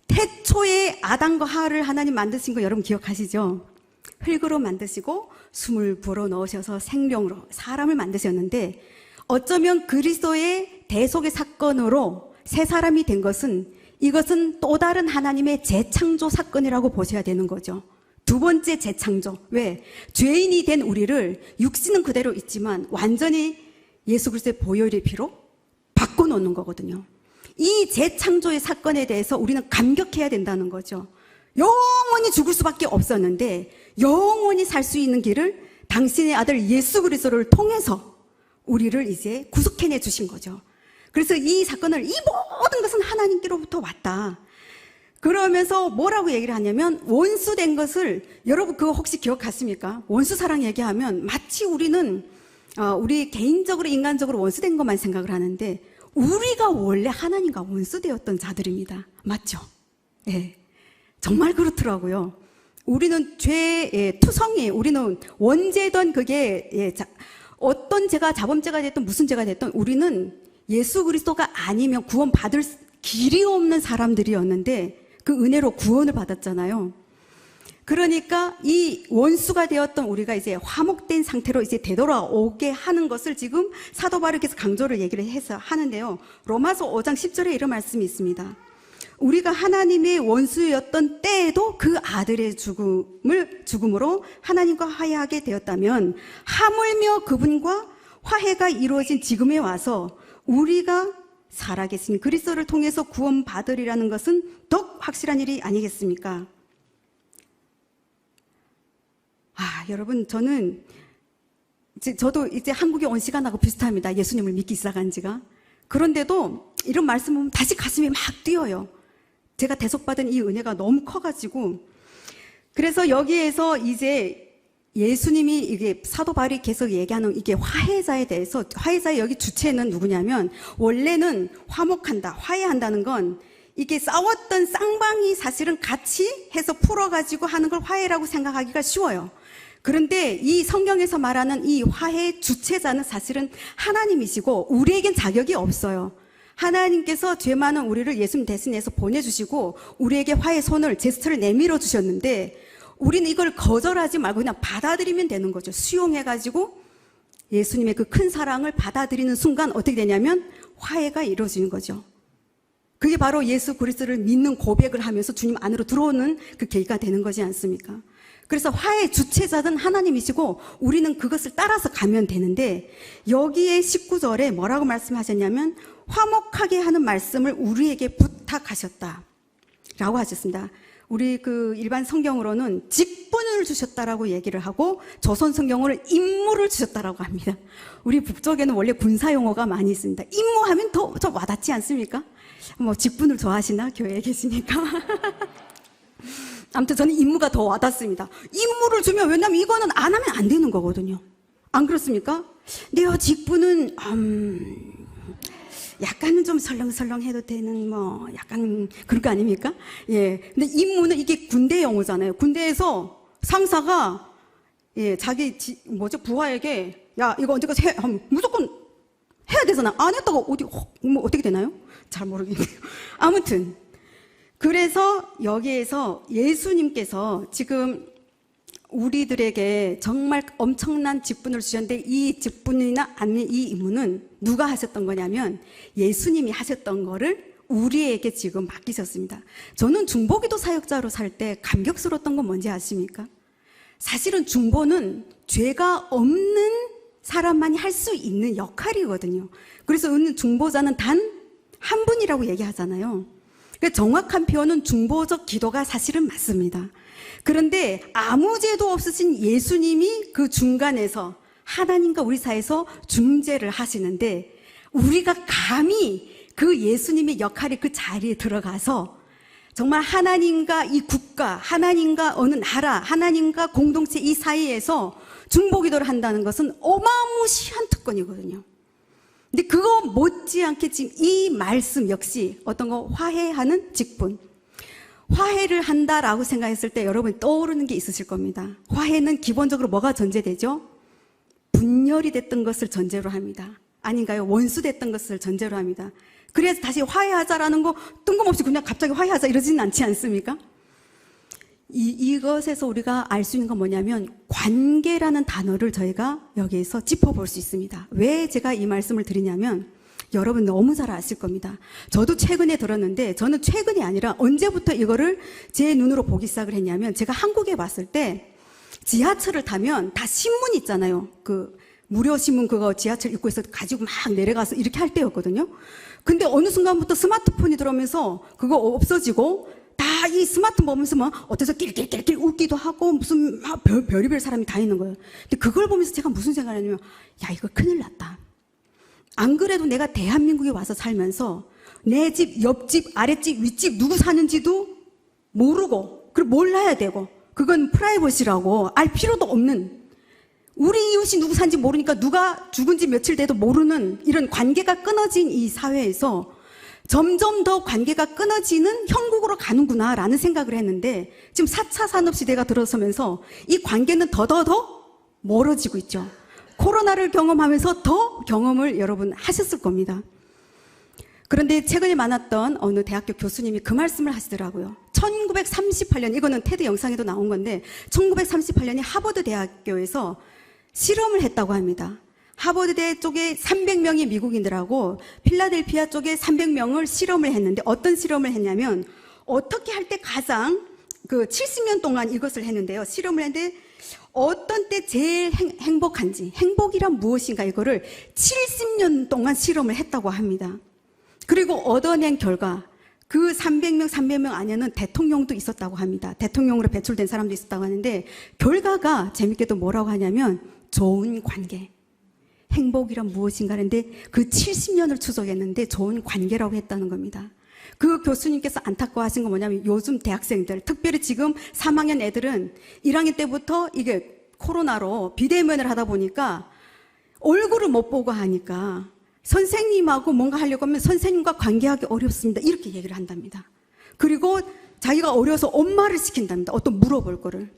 태초에 아담과 하와를 하나님 만드신 거 여러분 기억하시죠? 흙으로 만드시고 숨을 불어넣으셔서 생명으로 사람을 만드셨는데 어쩌면 그리스도의 대속의 사건으로 새 사람이 된 것은 이것은 또 다른 하나님의 재창조 사건이라고 보셔야 되는 거죠. 두 번째 재창조. 왜? 죄인이 된 우리를 육신은 그대로 있지만 완전히 예수 그리스도의 보혈의 피로 바꿔놓는 거거든요. 이 재창조의 사건에 대해서 우리는 감격해야 된다는 거죠. 영원히 죽을 수밖에 없었는데 영원히 살 수 있는 길을 당신의 아들 예수 그리스도를 통해서 우리를 이제 구속해내 주신 거죠. 그래서 이 사건을 이 모든 것은 하나님께로부터 왔다. 그러면서 뭐라고 얘기를 하냐면 원수된 것을 여러분 그거 혹시 기억하십니까? 원수 사랑 얘기하면 마치 우리는 우리 개인적으로 인간적으로 원수된 것만 생각을 하는데 우리가 원래 하나님과 원수되었던 자들입니다. 맞죠? 예, 정말 그렇더라고요. 우리는 죄의 투성이, 우리는 원죄든 그게 어떤 죄가 자범죄가 됐든 무슨 죄가 됐든 우리는 예수 그리스도가 아니면 구원받을 길이 없는 사람들이었는데 그 은혜로 구원을 받았잖아요. 그러니까 이 원수가 되었던 우리가 이제 화목된 상태로 이제 되돌아오게 하는 것을 지금 사도 바울께서 강조를 얘기를 해서 하는데요. 로마서 5장 10절에 이런 말씀이 있습니다. 우리가 하나님의 원수였던 때에도 그 아들의 죽음으로 하나님과 화해하게 되었다면 하물며 그분과 화해가 이루어진 지금에 와서 우리가 살아계신 그리스도를 통해서 구원받으리라는 것은 더욱 확실한 일이 아니겠습니까? 여러분 저도 이제 한국에 온 시간하고 비슷합니다. 예수님을 믿기 시작한 지가. 그런데도 이런 말씀 보면 다시 가슴이 막 뛰어요. 제가 대속받은 이 은혜가 너무 커가지고. 그래서 여기에서 이제 예수님이 이게 사도 바울이 계속 얘기하는 이게 화해자에 대해서 화해자의 여기 주체는 누구냐면 원래는 화목한다, 화해한다는 건 이게 싸웠던 쌍방이 사실은 같이 해서 풀어가지고 하는 걸 화해라고 생각하기가 쉬워요. 그런데 이 성경에서 말하는 이 화해의 주체자는 사실은 하나님이시고 우리에겐 자격이 없어요. 하나님께서 죄 많은 우리를 예수님 대신해서 보내주시고 우리에게 화해 손을 제스처를 내밀어 주셨는데 우리는 이걸 거절하지 말고 그냥 받아들이면 되는 거죠. 수용해가지고 예수님의 그 큰 사랑을 받아들이는 순간 어떻게 되냐면 화해가 이루어지는 거죠. 그게 바로 예수 그리스도를 믿는 고백을 하면서 주님 안으로 들어오는 그 계기가 되는 거지 않습니까? 그래서 화해의 주체자는 하나님이시고 우리는 그것을 따라서 가면 되는데 여기에 19절에 뭐라고 말씀하셨냐면 화목하게 하는 말씀을 우리에게 부탁하셨다 라고 하셨습니다. 우리 그 일반 성경으로는 직분을 주셨다라고 얘기를 하고 조선 성경으로는 임무를 주셨다라고 합니다. 우리 북쪽에는 원래 군사 용어가 많이 있습니다. 임무하면 더 좀 와닿지 않습니까? 뭐 직분을 좋아하시나? 교회에 계시니까. 아무튼 저는 임무가 더 와닿습니다. 임무를 주면, 왜냐면 이거는 안 하면 안 되는 거거든요. 안 그렇습니까? 내 직분은 약간은 좀 설렁설렁 해도 되는 뭐 약간 그런 거 아닙니까? 예. 근데 임무는 이게 군대 용어잖아요. 군대에서 상사가 자기 부하에게 야 이거 언제까지 해? 하면 무조건 해야 되잖아. 안 했다가 뭐 어떻게 되나요? 잘 모르겠네요. 아무튼 그래서 여기에서 예수님께서 지금 우리들에게 정말 엄청난 직분을 주셨는데, 이 직분이나 아닌 이 임무는 누가 하셨던 거냐면 예수님이 하셨던 거를 우리에게 지금 맡기셨습니다. 저는 중보기도 사역자로 살 때 감격스러웠던 건 뭔지 아십니까? 사실은 중보는 죄가 없는 사람만이 할 수 있는 역할이거든요. 그래서 중보자는 단 한 분이라고 얘기하잖아요. 그러니까 정확한 표현은 중보적 기도가 사실은 맞습니다. 그런데 아무 죄도 없으신 예수님이 그 중간에서 하나님과 우리 사이에서 중재를 하시는데, 우리가 감히 그 예수님의 역할이 그 자리에 들어가서 정말 하나님과 이 국가, 하나님과 어느 나라, 하나님과 공동체 이 사이에서 중보기도를 한다는 것은 어마무시한 특권이거든요. 근데 그거 못지않게 지금 이 말씀 역시 어떤 거 화해하는 직분, 화해를 한다라고 생각했을 때 여러분이 떠오르는 게 있으실 겁니다. 화해는 기본적으로 뭐가 전제되죠? 분열이 됐던 것을 전제로 합니다. 아닌가요? 원수됐던 것을 전제로 합니다. 그래서 다시 화해하자라는 거 뜬금없이 그냥 갑자기 화해하자 이러지는 않지 않습니까? 이것에서 우리가 알 수 있는 건 뭐냐면 관계라는 단어를 저희가 여기에서 짚어볼 수 있습니다. 왜 제가 이 말씀을 드리냐면 여러분 너무 잘 아실 겁니다. 저도 최근에 들었는데, 저는 최근이 아니라 언제부터 이거를 제 눈으로 보기 시작을 했냐면, 제가 한국에 왔을 때 지하철을 타면 다 신문 있잖아요. 그 무료 신문 그거 지하철 입구에서 가지고 막 내려가서 이렇게 할 때였거든요. 근데 어느 순간부터 스마트폰이 들어오면서 그거 없어지고 다 이 스마트폰 보면서 막 어때서 낄낄낄낄 웃기도 하고 무슨 막 별의별 사람이 다 있는 거예요. 근데 그걸 보면서 제가 무슨 생각을 했냐면, 야 이거 큰일 났다. 안 그래도 내가 대한민국에 와서 살면서 내 집, 옆집, 아랫집, 윗집 누구 사는지도 모르고, 그리고 몰라야 되고, 그건 프라이버시라고 알 필요도 없는, 우리 이웃이 누구 사는지 모르니까 누가 죽은 지 며칠 돼도 모르는 이런 관계가 끊어진 이 사회에서 점점 더 관계가 끊어지는 형국으로 가는구나라는 생각을 했는데, 지금 4차 산업시대가 들어서면서 이 관계는 더더더 멀어지고 있죠. 코로나를 경험하면서 더 경험을 여러분 하셨을 겁니다. 그런데 최근에 만났던 어느 대학교 교수님이 그 말씀을 하시더라고요. 1938년, 이거는 테드 영상에도 나온 건데 1938년에 하버드 대학교에서 실험을 했다고 합니다. 하버드대 쪽에 300명의 미국인들하고 필라델피아 쪽에 300명을 실험을 했는데, 어떤 실험을 했냐면 어떻게 할 때 가장 70년 동안 이것을 했는데요. 실험을 했는데 어떤 때 제일 행복한지, 행복이란 무엇인가, 이거를 70년 동안 실험을 했다고 합니다. 그리고 얻어낸 결과, 그 300명 안에는 대통령도 있었다고 합니다. 대통령으로 배출된 사람도 있었다고 하는데, 결과가 재밌게도 뭐라고 하냐면 좋은 관계, 행복이란 무엇인가 하는데 그 70년을 추적했는데 좋은 관계라고 했다는 겁니다. 그 교수님께서 안타까워하신 건 뭐냐면, 요즘 대학생들, 특별히 지금 3학년 애들은 1학년 때부터 이게 코로나로 비대면을 하다 보니까 얼굴을 못 보고 하니까 선생님하고 뭔가 하려고 하면 선생님과 관계하기 어렵습니다. 이렇게 얘기를 한답니다. 그리고 자기가 어려서 엄마를 시킨답니다. 어떤 물어볼 거를.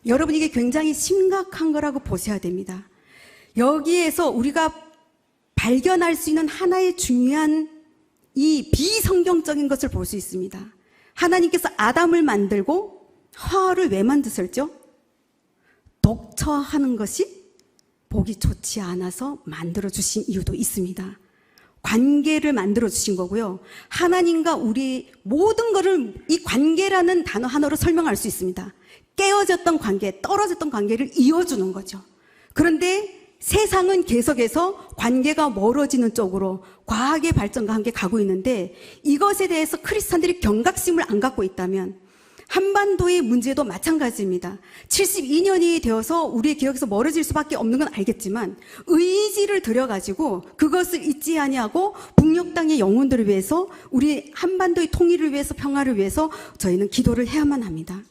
여러분, 이게 굉장히 심각한 거라고 보셔야 됩니다. 여기에서 우리가 발견할 수 있는 하나의 중요한 이 비성경적인 것을 볼 수 있습니다. 하나님께서 아담을 만들고 하와를 왜 만드셨죠? 독처하는 것이 보기 좋지 않아서 만들어주신 이유도 있습니다. 관계를 만들어주신 거고요. 하나님과 우리 모든 것을 이 관계라는 단어 하나로 설명할 수 있습니다. 깨어졌던 관계, 떨어졌던 관계를 이어주는 거죠. 그런데 세상은 계속해서 관계가 멀어지는 쪽으로 과학의 발전과 함께 가고 있는데, 이것에 대해서 크리스찬들이 경각심을 안 갖고 있다면 한반도의 문제도 마찬가지입니다. 72년이 되어서 우리의 기억에서 멀어질 수밖에 없는 건 알겠지만, 의지를 들여가지고 그것을 잊지 아니하고 북녘 땅의 영혼들을 위해서, 우리 한반도의 통일을 위해서, 평화를 위해서 저희는 기도를 해야만 합니다.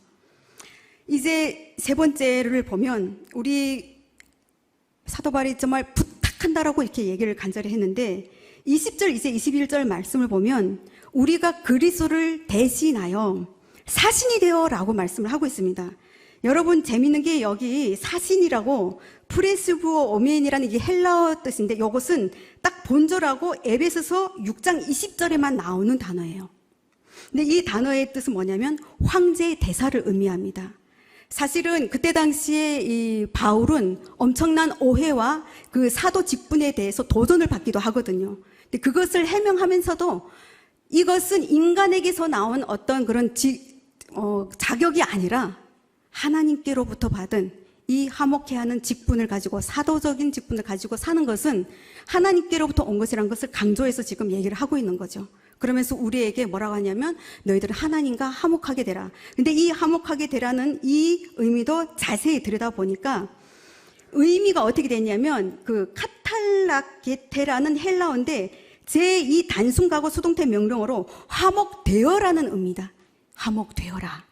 이제 세 번째를 보면 우리 사도 바울이 정말 부탁한다라고 이렇게 얘기를 간절히 했는데 20절 이제 21절 말씀을 보면 우리가 그리스도를 대신하여 사신이 되어라고 말씀을 하고 있습니다. 여러분 재밌는 게 여기 사신이라고 프레스부어 오멘이라는 이게 헬라어 뜻인데 이것은 딱 본절하고 에베소서 6장 20절에만 나오는 단어예요. 근데 이 단어의 뜻은 뭐냐면 황제의 대사를 의미합니다. 사실은 그때 당시에 이 바울은 엄청난 오해와 그 사도 직분에 대해서 도전을 받기도 하거든요. 근데 그것을 해명하면서도 이것은 인간에게서 나온 어떤 그런 자격이 아니라 하나님께로부터 받은 이 화목해 하는 직분을 가지고 사도적인 직분을 가지고 사는 것은 하나님께로부터 온 것이라는 것을 강조해서 지금 얘기를 하고 있는 거죠. 그러면서 우리에게 뭐라고 하냐면 너희들은 하나님과 화목하게 되라. 근데 이 화목하게 되라는 이 의미도 자세히 들여다보니까 의미가 어떻게 되냐면 그 카탈라게테라는 헬라어인데 제2 단순가고 수동태 명령어로 화목되어라는 의미다. 화목되어라.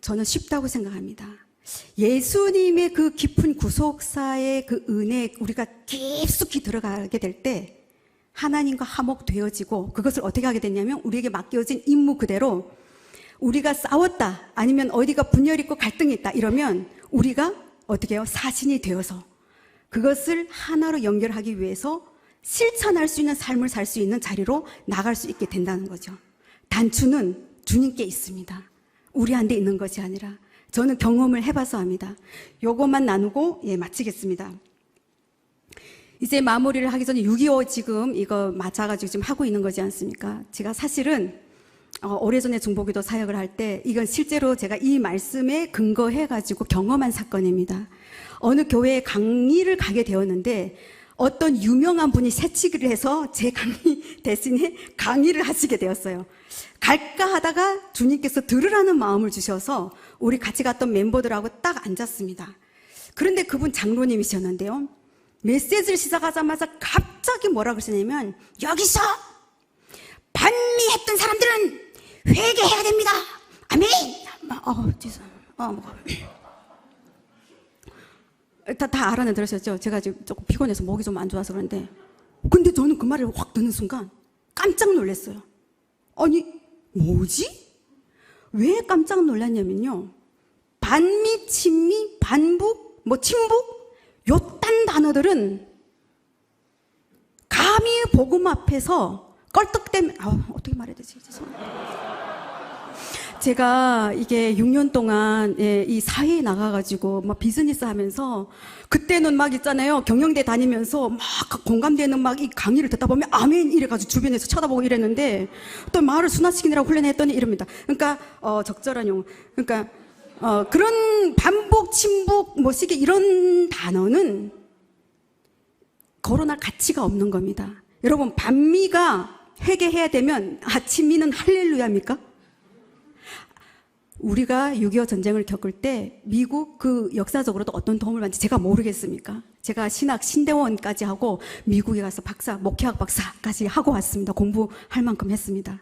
저는 쉽다고 생각합니다. 예수님의 그 깊은 구속사의 그 은혜에 우리가 깊숙이 들어가게 될 때 하나님과 화목되어지고 그것을 어떻게 하게 되냐면 우리에게 맡겨진 임무 그대로 우리가 싸웠다 아니면 어디가 분열이 있고 갈등이 있다 이러면 우리가 어떻게 해요? 사신이 되어서 그것을 하나로 연결하기 위해서 실천할 수 있는 삶을 살 수 있는 자리로 나갈 수 있게 된다는 거죠. 단추는 주님께 있습니다. 우리한테 있는 것이 아니라 저는 경험을 해봐서 합니다. 요것만 나누고 마치겠습니다. 이제 마무리를 하기 전에 6.25 지금 이거 맞아가지고 지금 하고 있는 거지 않습니까? 제가 사실은 오래전에 중보기도 사역을 할 때 이건 실제로 제가 이 말씀에 근거해가지고 경험한 사건입니다. 어느 교회에 강의를 가게 되었는데 어떤 유명한 분이 새치기를 해서 제 강의 대신에 강의를 하시게 되었어요. 갈까 하다가 주님께서 들으라는 마음을 주셔서 우리 같이 갔던 멤버들하고 딱 앉았습니다. 그런데 그분 장로님이셨는데요. 메시지를 시작하자마자 갑자기 뭐라 그러시냐면 여기서 반미했던 사람들은 회개해야 됩니다. 아멘. 다 알아는 들으셨죠? 제가 지금 조금 피곤해서 목이 좀 안 좋아서 그런데 근데 저는 그 말을 확 듣는 순간 깜짝 놀랐어요. 아니 뭐지? 왜 깜짝 놀랐냐면요. 반미, 친미, 반북, 친북 요딴 단어들은 감히 복음 앞에서 껄떡대면 어떻게 말해야 되지? 제가 이게 6년 동안 이 사회에 나가가지고 막 비즈니스 하면서 그때는 막 있잖아요. 경영대 다니면서 막 공감되는 막 이 강의를 듣다 보면 아멘 이래가지고 주변에서 쳐다보고 이랬는데 또 말을 순화시키느라고 훈련했더니 이럽니다. 그러니까 적절한 용어. 그러니까 그런 반복, 침묵, 시기 이런 단어는 거론할 가치가 없는 겁니다. 여러분 반미가 회개해야 되면 친미는 할렐루야입니까? 우리가 6.25 전쟁을 겪을 때 미국 그 역사적으로도 어떤 도움을 받는지 제가 모르겠습니까? 제가 신학 신대원까지 하고 미국에 가서 목회학 박사까지 하고 왔습니다. 공부할 만큼 했습니다.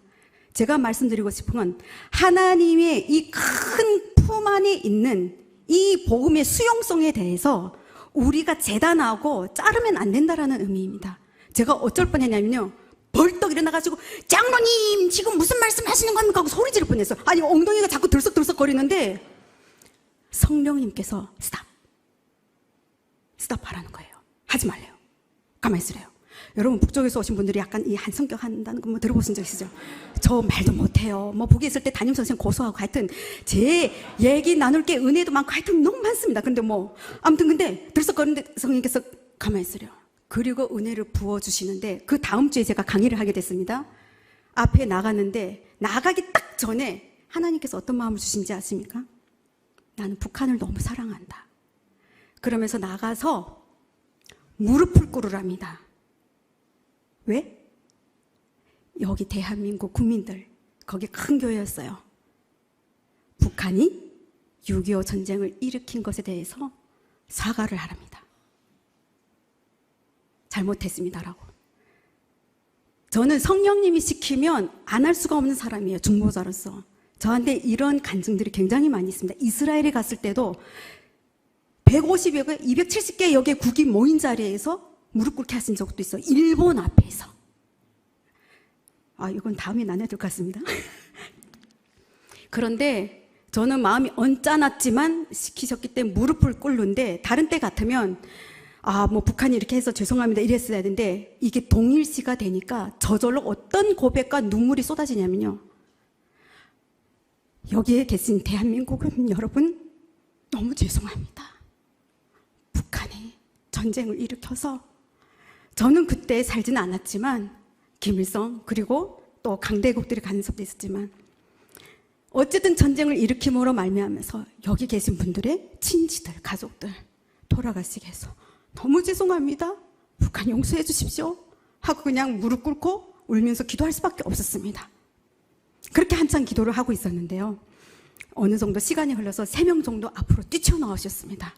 제가 말씀드리고 싶은 건 하나님의 이 큰 품 안에 있는 이 복음의 수용성에 대해서 우리가 재단하고 자르면 안 된다라는 의미입니다. 제가 어쩔 뻔했냐면요. 벌떡 일어나가지고 장로님 지금 무슨 말씀 하시는 겁니까? 하고 소리 지를 뻔했어요. 아니 엉덩이가 자꾸 들썩들썩 거리는데 성령님께서 스탑 하라는 거예요. 하지 말래요. 가만히 있으래요. 여러분 북쪽에서 오신 분들이 약간 이 한성격 한다는 거 들어보신 적 있으죠? 저 말도 못해요. 북에 있을 때 담임선생 고소하고 하여튼 제 얘기 나눌 게 은혜도 많고 하여튼 너무 많습니다. 근데 아무튼 근데 들썩거리는데 성령님께서 가만히 있으래요. 그리고 은혜를 부어주시는데 그 다음 주에 제가 강의를 하게 됐습니다. 앞에 나가는데 나가기 딱 전에 하나님께서 어떤 마음을 주신지 아십니까? 나는 북한을 너무 사랑한다. 그러면서 나가서 무릎을 꿇으랍니다. 왜? 여기 대한민국 국민들 거기 큰 교회였어요. 북한이 6.25 전쟁을 일으킨 것에 대해서 사과를 하랍니다. 잘못했습니다라고. 저는 성령님이 시키면 안 할 수가 없는 사람이에요. 중보자로서. 저한테 이런 간증들이 굉장히 많이 있습니다. 이스라엘에 갔을 때도 150여 개, 270개 역의 국이 모인 자리에서 무릎 꿇게 하신 적도 있어요. 일본 앞에서. 이건 다음에 나눠야 될 것 같습니다. 그런데 저는 마음이 언짢았지만 시키셨기 때문에 무릎을 꿇는데, 다른 때 같으면 뭐 북한이 이렇게 해서 죄송합니다 이랬어야 되는데, 이게 동일시가 되니까 저절로 어떤 고백과 눈물이 쏟아지냐면요, 여기에 계신 대한민국은 여러분 너무 죄송합니다. 북한이 전쟁을 일으켜서, 저는 그때 살지는 않았지만 김일성 그리고 또 강대국들이 간섭도 있었지만 어쨌든 전쟁을 일으킴으로 말미암아서 여기 계신 분들의 친지들, 가족들 돌아가시게 해서 너무 죄송합니다. 북한 용서해 주십시오 하고 그냥 무릎 꿇고 울면서 기도할 수밖에 없었습니다. 그렇게 한참 기도를 하고 있었는데요, 어느 정도 시간이 흘러서 3명 정도 앞으로 뛰쳐나오셨습니다.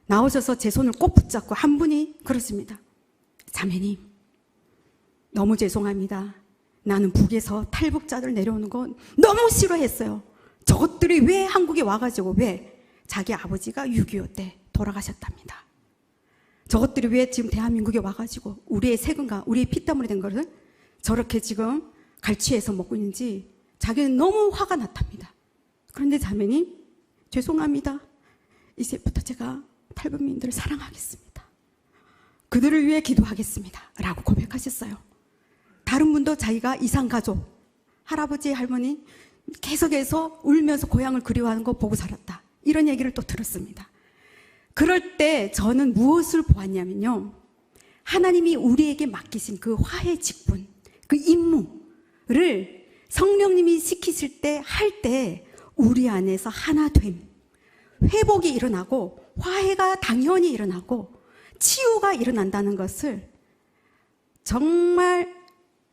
나오셔서 제 손을 꼭 붙잡고 한 분이 그러십니다. 자매님, 너무 죄송합니다. 나는 북에서 탈북자들 내려오는 거 너무 싫어했어요. 저것들이 왜 한국에 와가지고 왜 자기 아버지가 6.25 때 돌아가셨답니다. 저것들이 왜 지금 대한민국에 와가지고 우리의 세금과 우리의 피땀으로 된 것을 저렇게 지금 갈취해서 먹고 있는지 자기는 너무 화가 났답니다. 그런데 자매님, 죄송합니다. 이제부터 제가 탈북민들을 사랑하겠습니다. 그들을 위해 기도하겠습니다 라고 고백하셨어요. 다른 분도 자기가 이산가족, 할아버지, 할머니 계속해서 울면서 고향을 그리워하는 거 보고 살았다, 이런 얘기를 또 들었습니다. 그럴 때 저는 무엇을 보았냐면요, 하나님이 우리에게 맡기신 그 화해 직분, 그 임무를 성령님이 시키실 때, 할 때 우리 안에서 하나됨, 회복이 일어나고 화해가 당연히 일어나고 치유가 일어난다는 것을 정말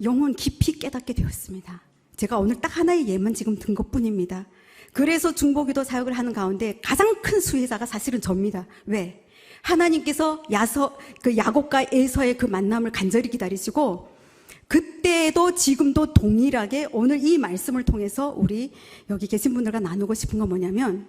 영혼 깊이 깨닫게 되었습니다. 제가 오늘 딱 하나의 예만 지금 든 것뿐입니다. 그래서 중보기도 사역을 하는 가운데 가장 큰 수혜자가 사실은 저입니다. 왜? 하나님께서 야곱과 에서의 그 만남을 간절히 기다리시고, 그때도 지금도 동일하게 오늘 이 말씀을 통해서 우리 여기 계신 분들과 나누고 싶은 건 뭐냐면,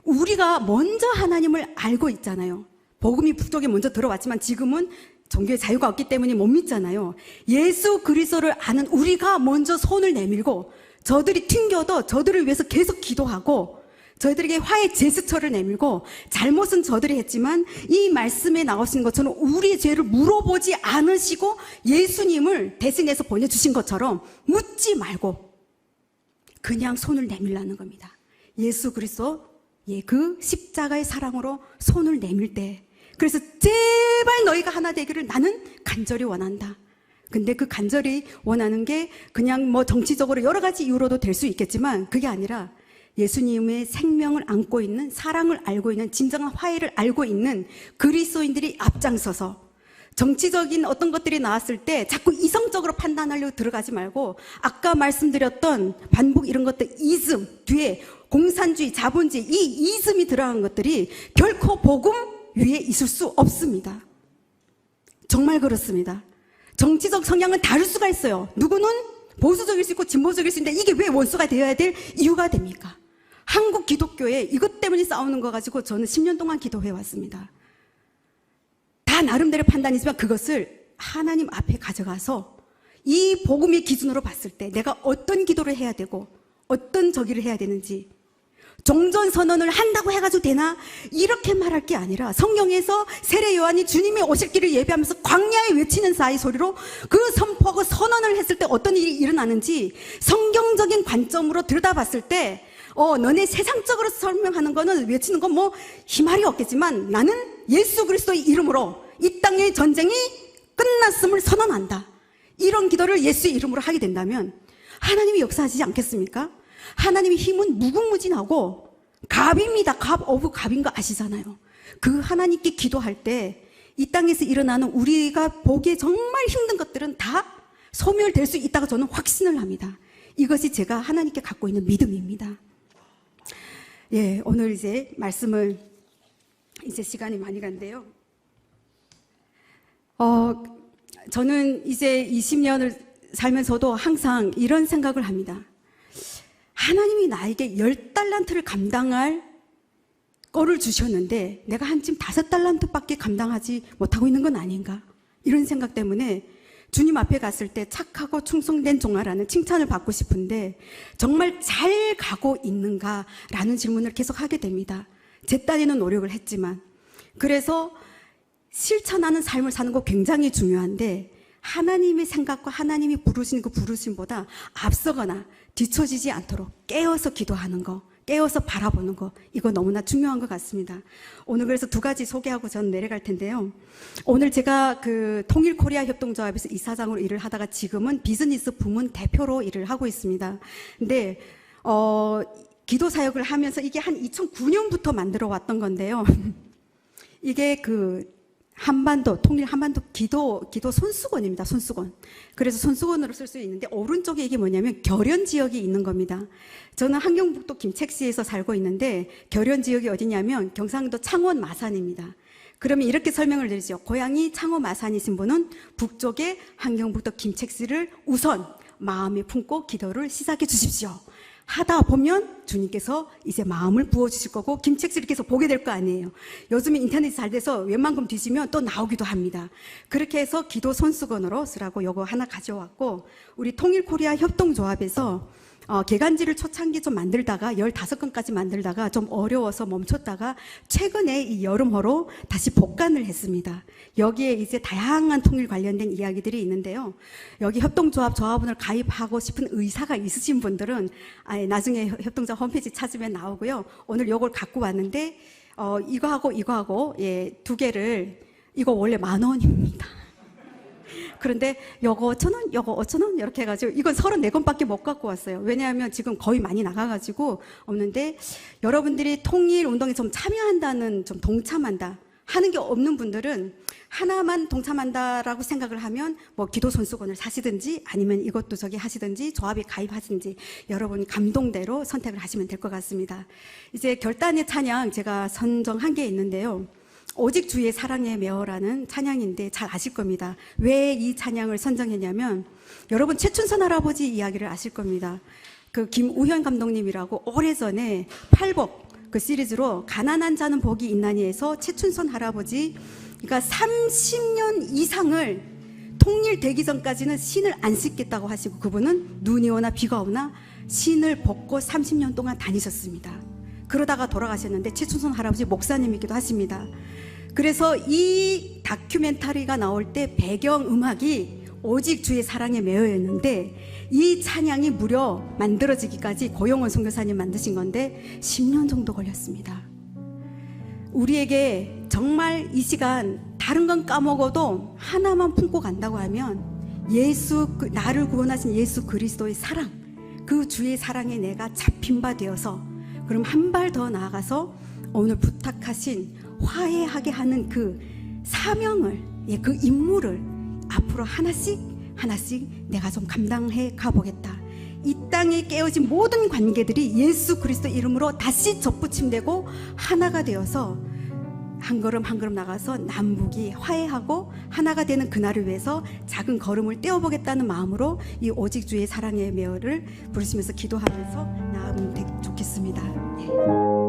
우리가 먼저 하나님을 알고 있잖아요. 복음이 북쪽에 먼저 들어왔지만 지금은 종교의 자유가 없기 때문에 못 믿잖아요. 예수 그리스도를 아는 우리가 먼저 손을 내밀고, 저들이 튕겨도 저들을 위해서 계속 기도하고, 저희들에게 화해 제스처를 내밀고, 잘못은 저들이 했지만 이 말씀에 나오신 것처럼 우리의 죄를 물어보지 않으시고 예수님을 대신해서 보내주신 것처럼 묻지 말고 그냥 손을 내밀라는 겁니다. 예수 그리스도 그 십자가의 사랑으로 손을 내밀 때, 그래서 제발 너희가 하나 되기를 나는 간절히 원한다. 근데 그 간절히 원하는 게 그냥 뭐 정치적으로 여러 가지 이유로도 될 수 있겠지만, 그게 아니라 예수님의 생명을 안고 있는, 사랑을 알고 있는, 진정한 화해를 알고 있는 그리스도인들이 앞장서서 정치적인 어떤 것들이 나왔을 때 자꾸 이성적으로 판단하려고 들어가지 말고, 아까 말씀드렸던 반복 이런 것들, 이즘 뒤에 공산주의, 자본주의, 이 이즘이 들어간 것들이 결코 복음 위에 있을 수 없습니다. 정말 그렇습니다. 정치적 성향은 다를 수가 있어요. 누구는 보수적일 수 있고 진보적일 수 있는데 이게 왜 원수가 되어야 될 이유가 됩니까? 한국 기독교에 이것 때문에 싸우는 거 가지고 저는 10년 동안 기도해 왔습니다. 다 나름대로 판단이지만 그것을 하나님 앞에 가져가서 이 복음의 기준으로 봤을 때 내가 어떤 기도를 해야 되고 어떤 저기를 해야 되는지, 종전선언을 한다고 해가지고 되나? 이렇게 말할 게 아니라, 성경에서 세례 요한이 주님이 오실 길을 예배하면서 광야에 외치는 사이 소리로 그 선포하고 선언을 했을 때 어떤 일이 일어나는지 성경적인 관점으로 들여다봤을 때, 너네 세상적으로 설명하는 거는, 외치는 건 뭐 희말이 없겠지만 나는 예수 그리스도의 이름으로 이 땅의 전쟁이 끝났음을 선언한다, 이런 기도를 예수의 이름으로 하게 된다면 하나님이 역사하시지 않겠습니까? 하나님의 힘은 무궁무진하고 갑입니다. 갑 오브 갑인 거 아시잖아요. 그 하나님께 기도할 때 이 땅에서 일어나는 우리가 보기에 정말 힘든 것들은 다 소멸될 수 있다고 저는 확신을 합니다. 이것이 제가 하나님께 갖고 있는 믿음입니다. 예, 오늘 이제 말씀을, 이제 시간이 많이 간대요. 저는 이제 20년을 살면서도 항상 이런 생각을 합니다. 하나님이 나에게 10달란트를 감당할 거를 주셨는데 내가 한 지금 5달란트밖에 감당하지 못하고 있는 건 아닌가? 이런 생각 때문에 주님 앞에 갔을 때 착하고 충성된 종아라는 칭찬을 받고 싶은데 정말 잘 가고 있는가라는 질문을 계속 하게 됩니다. 제 딴에는 노력을 했지만. 그래서 실천하는 삶을 사는 거 굉장히 중요한데 하나님의 생각과 하나님이 부르신 그 부르심보다 앞서거나 뒤처지지 않도록 깨어서 기도하는 거, 깨어서 바라보는 거, 이거 너무나 중요한 것 같습니다. 오늘 그래서 2가지 소개하고 저는 내려갈 텐데요. 오늘 제가 그 통일 코리아 협동조합에서 이사장으로 일을 하다가 지금은 비즈니스 부문 대표로 일을 하고 있습니다. 근데 기도 사역을 하면서 이게 한 2009년부터 만들어 왔던 건데요. 이게 그 한반도, 통일 한반도 기도 손수건입니다. 손수건. 그래서 손수건으로 쓸 수 있는데 오른쪽에 이게 뭐냐면 결연 지역이 있는 겁니다. 저는 함경북도 김책시에서 살고 있는데 결연 지역이 어디냐면 경상도 창원 마산입니다. 그러면 이렇게 설명을 드리죠. 고향이 창원 마산이신 분은 북쪽에 함경북도 김책시를 우선 마음에 품고 기도를 시작해 주십시오. 하다 보면 주님께서 이제 마음을 부어주실 거고 김책시를 계속 보게 될 거 아니에요. 요즘에 인터넷이 잘 돼서 웬만큼 뒤지면 또 나오기도 합니다. 그렇게 해서 기도 손수건으로 쓰라고 요거 하나 가져왔고, 우리 통일코리아 협동조합에서 개간지를 초창기 좀 만들다가 15건까지 만들다가 좀 어려워서 멈췄다가 최근에 이 여름호로 다시 복간을 했습니다. 여기에 이제 다양한 통일 관련된 이야기들이 있는데요. 여기 협동조합 조합원을 가입하고 싶은 의사가 있으신 분들은 나중에 협동조합 홈페이지 찾으면 나오고요. 오늘 요걸 갖고 왔는데 이거하고 예, 2개를, 이거 원래 10,000원입니다. 그런데 요거 1,000원, 요거 5,000원 이렇게 해가지고 이건 34건밖에 못 갖고 왔어요. 왜냐하면 지금 거의 많이 나가가지고 없는데, 여러분들이 통일운동에 좀 참여한다는, 좀 동참한다 하는 게 없는 분들은 하나만 동참한다라고 생각을 하면 뭐 기도 손수건을 사시든지 아니면 이것도 저기 하시든지 조합에 가입하시든지 여러분 감동대로 선택을 하시면 될 것 같습니다. 이제 결단의 찬양 제가 선정한 게 있는데요. 오직 주의 사랑에 매어라는 찬양인데 잘 아실 겁니다. 왜 이 찬양을 선정했냐면 여러분 최춘선 할아버지 이야기를 아실 겁니다. 그 김우현 감독님이라고 오래전에 팔복 그 시리즈로 가난한 자는 복이 있나니에서 최춘선 할아버지, 그러니까 30년 이상을 통일되기 전까지는 신을 안 씻겠다고 하시고 그분은 눈이 오나 비가 오나 신을 벗고 30년 동안 다니셨습니다. 그러다가 돌아가셨는데 최춘선 할아버지 목사님이기도 하십니다. 그래서 이 다큐멘터리가 나올 때 배경음악이 오직 주의 사랑에 매여였는데 이 찬양이 무려 만들어지기까지 고용원 선교사님 만드신 건데 10년 정도 걸렸습니다. 우리에게 정말 이 시간 다른 건 까먹어도 하나만 품고 간다고 하면 나를 구원하신 예수 그리스도의 사랑, 그 주의 사랑에 내가 잡힌 바 되어서 그럼 한 발 더 나아가서 오늘 부탁하신 화해하게 하는 그 사명을, 그 임무를 앞으로 하나씩 내가 좀 감당해 가보겠다. 이 땅에 깨어진 모든 관계들이 예수 그리스도 이름으로 다시 접붙임되고 하나가 되어서 한 걸음 한 걸음 나가서 남북이 화해하고 하나가 되는 그날을 위해서 작은 걸음을 떼어보겠다는 마음으로 이 오직 주의 사랑의 매어를 부르시면서 기도하면서 나아가면 좋겠습니다. 네.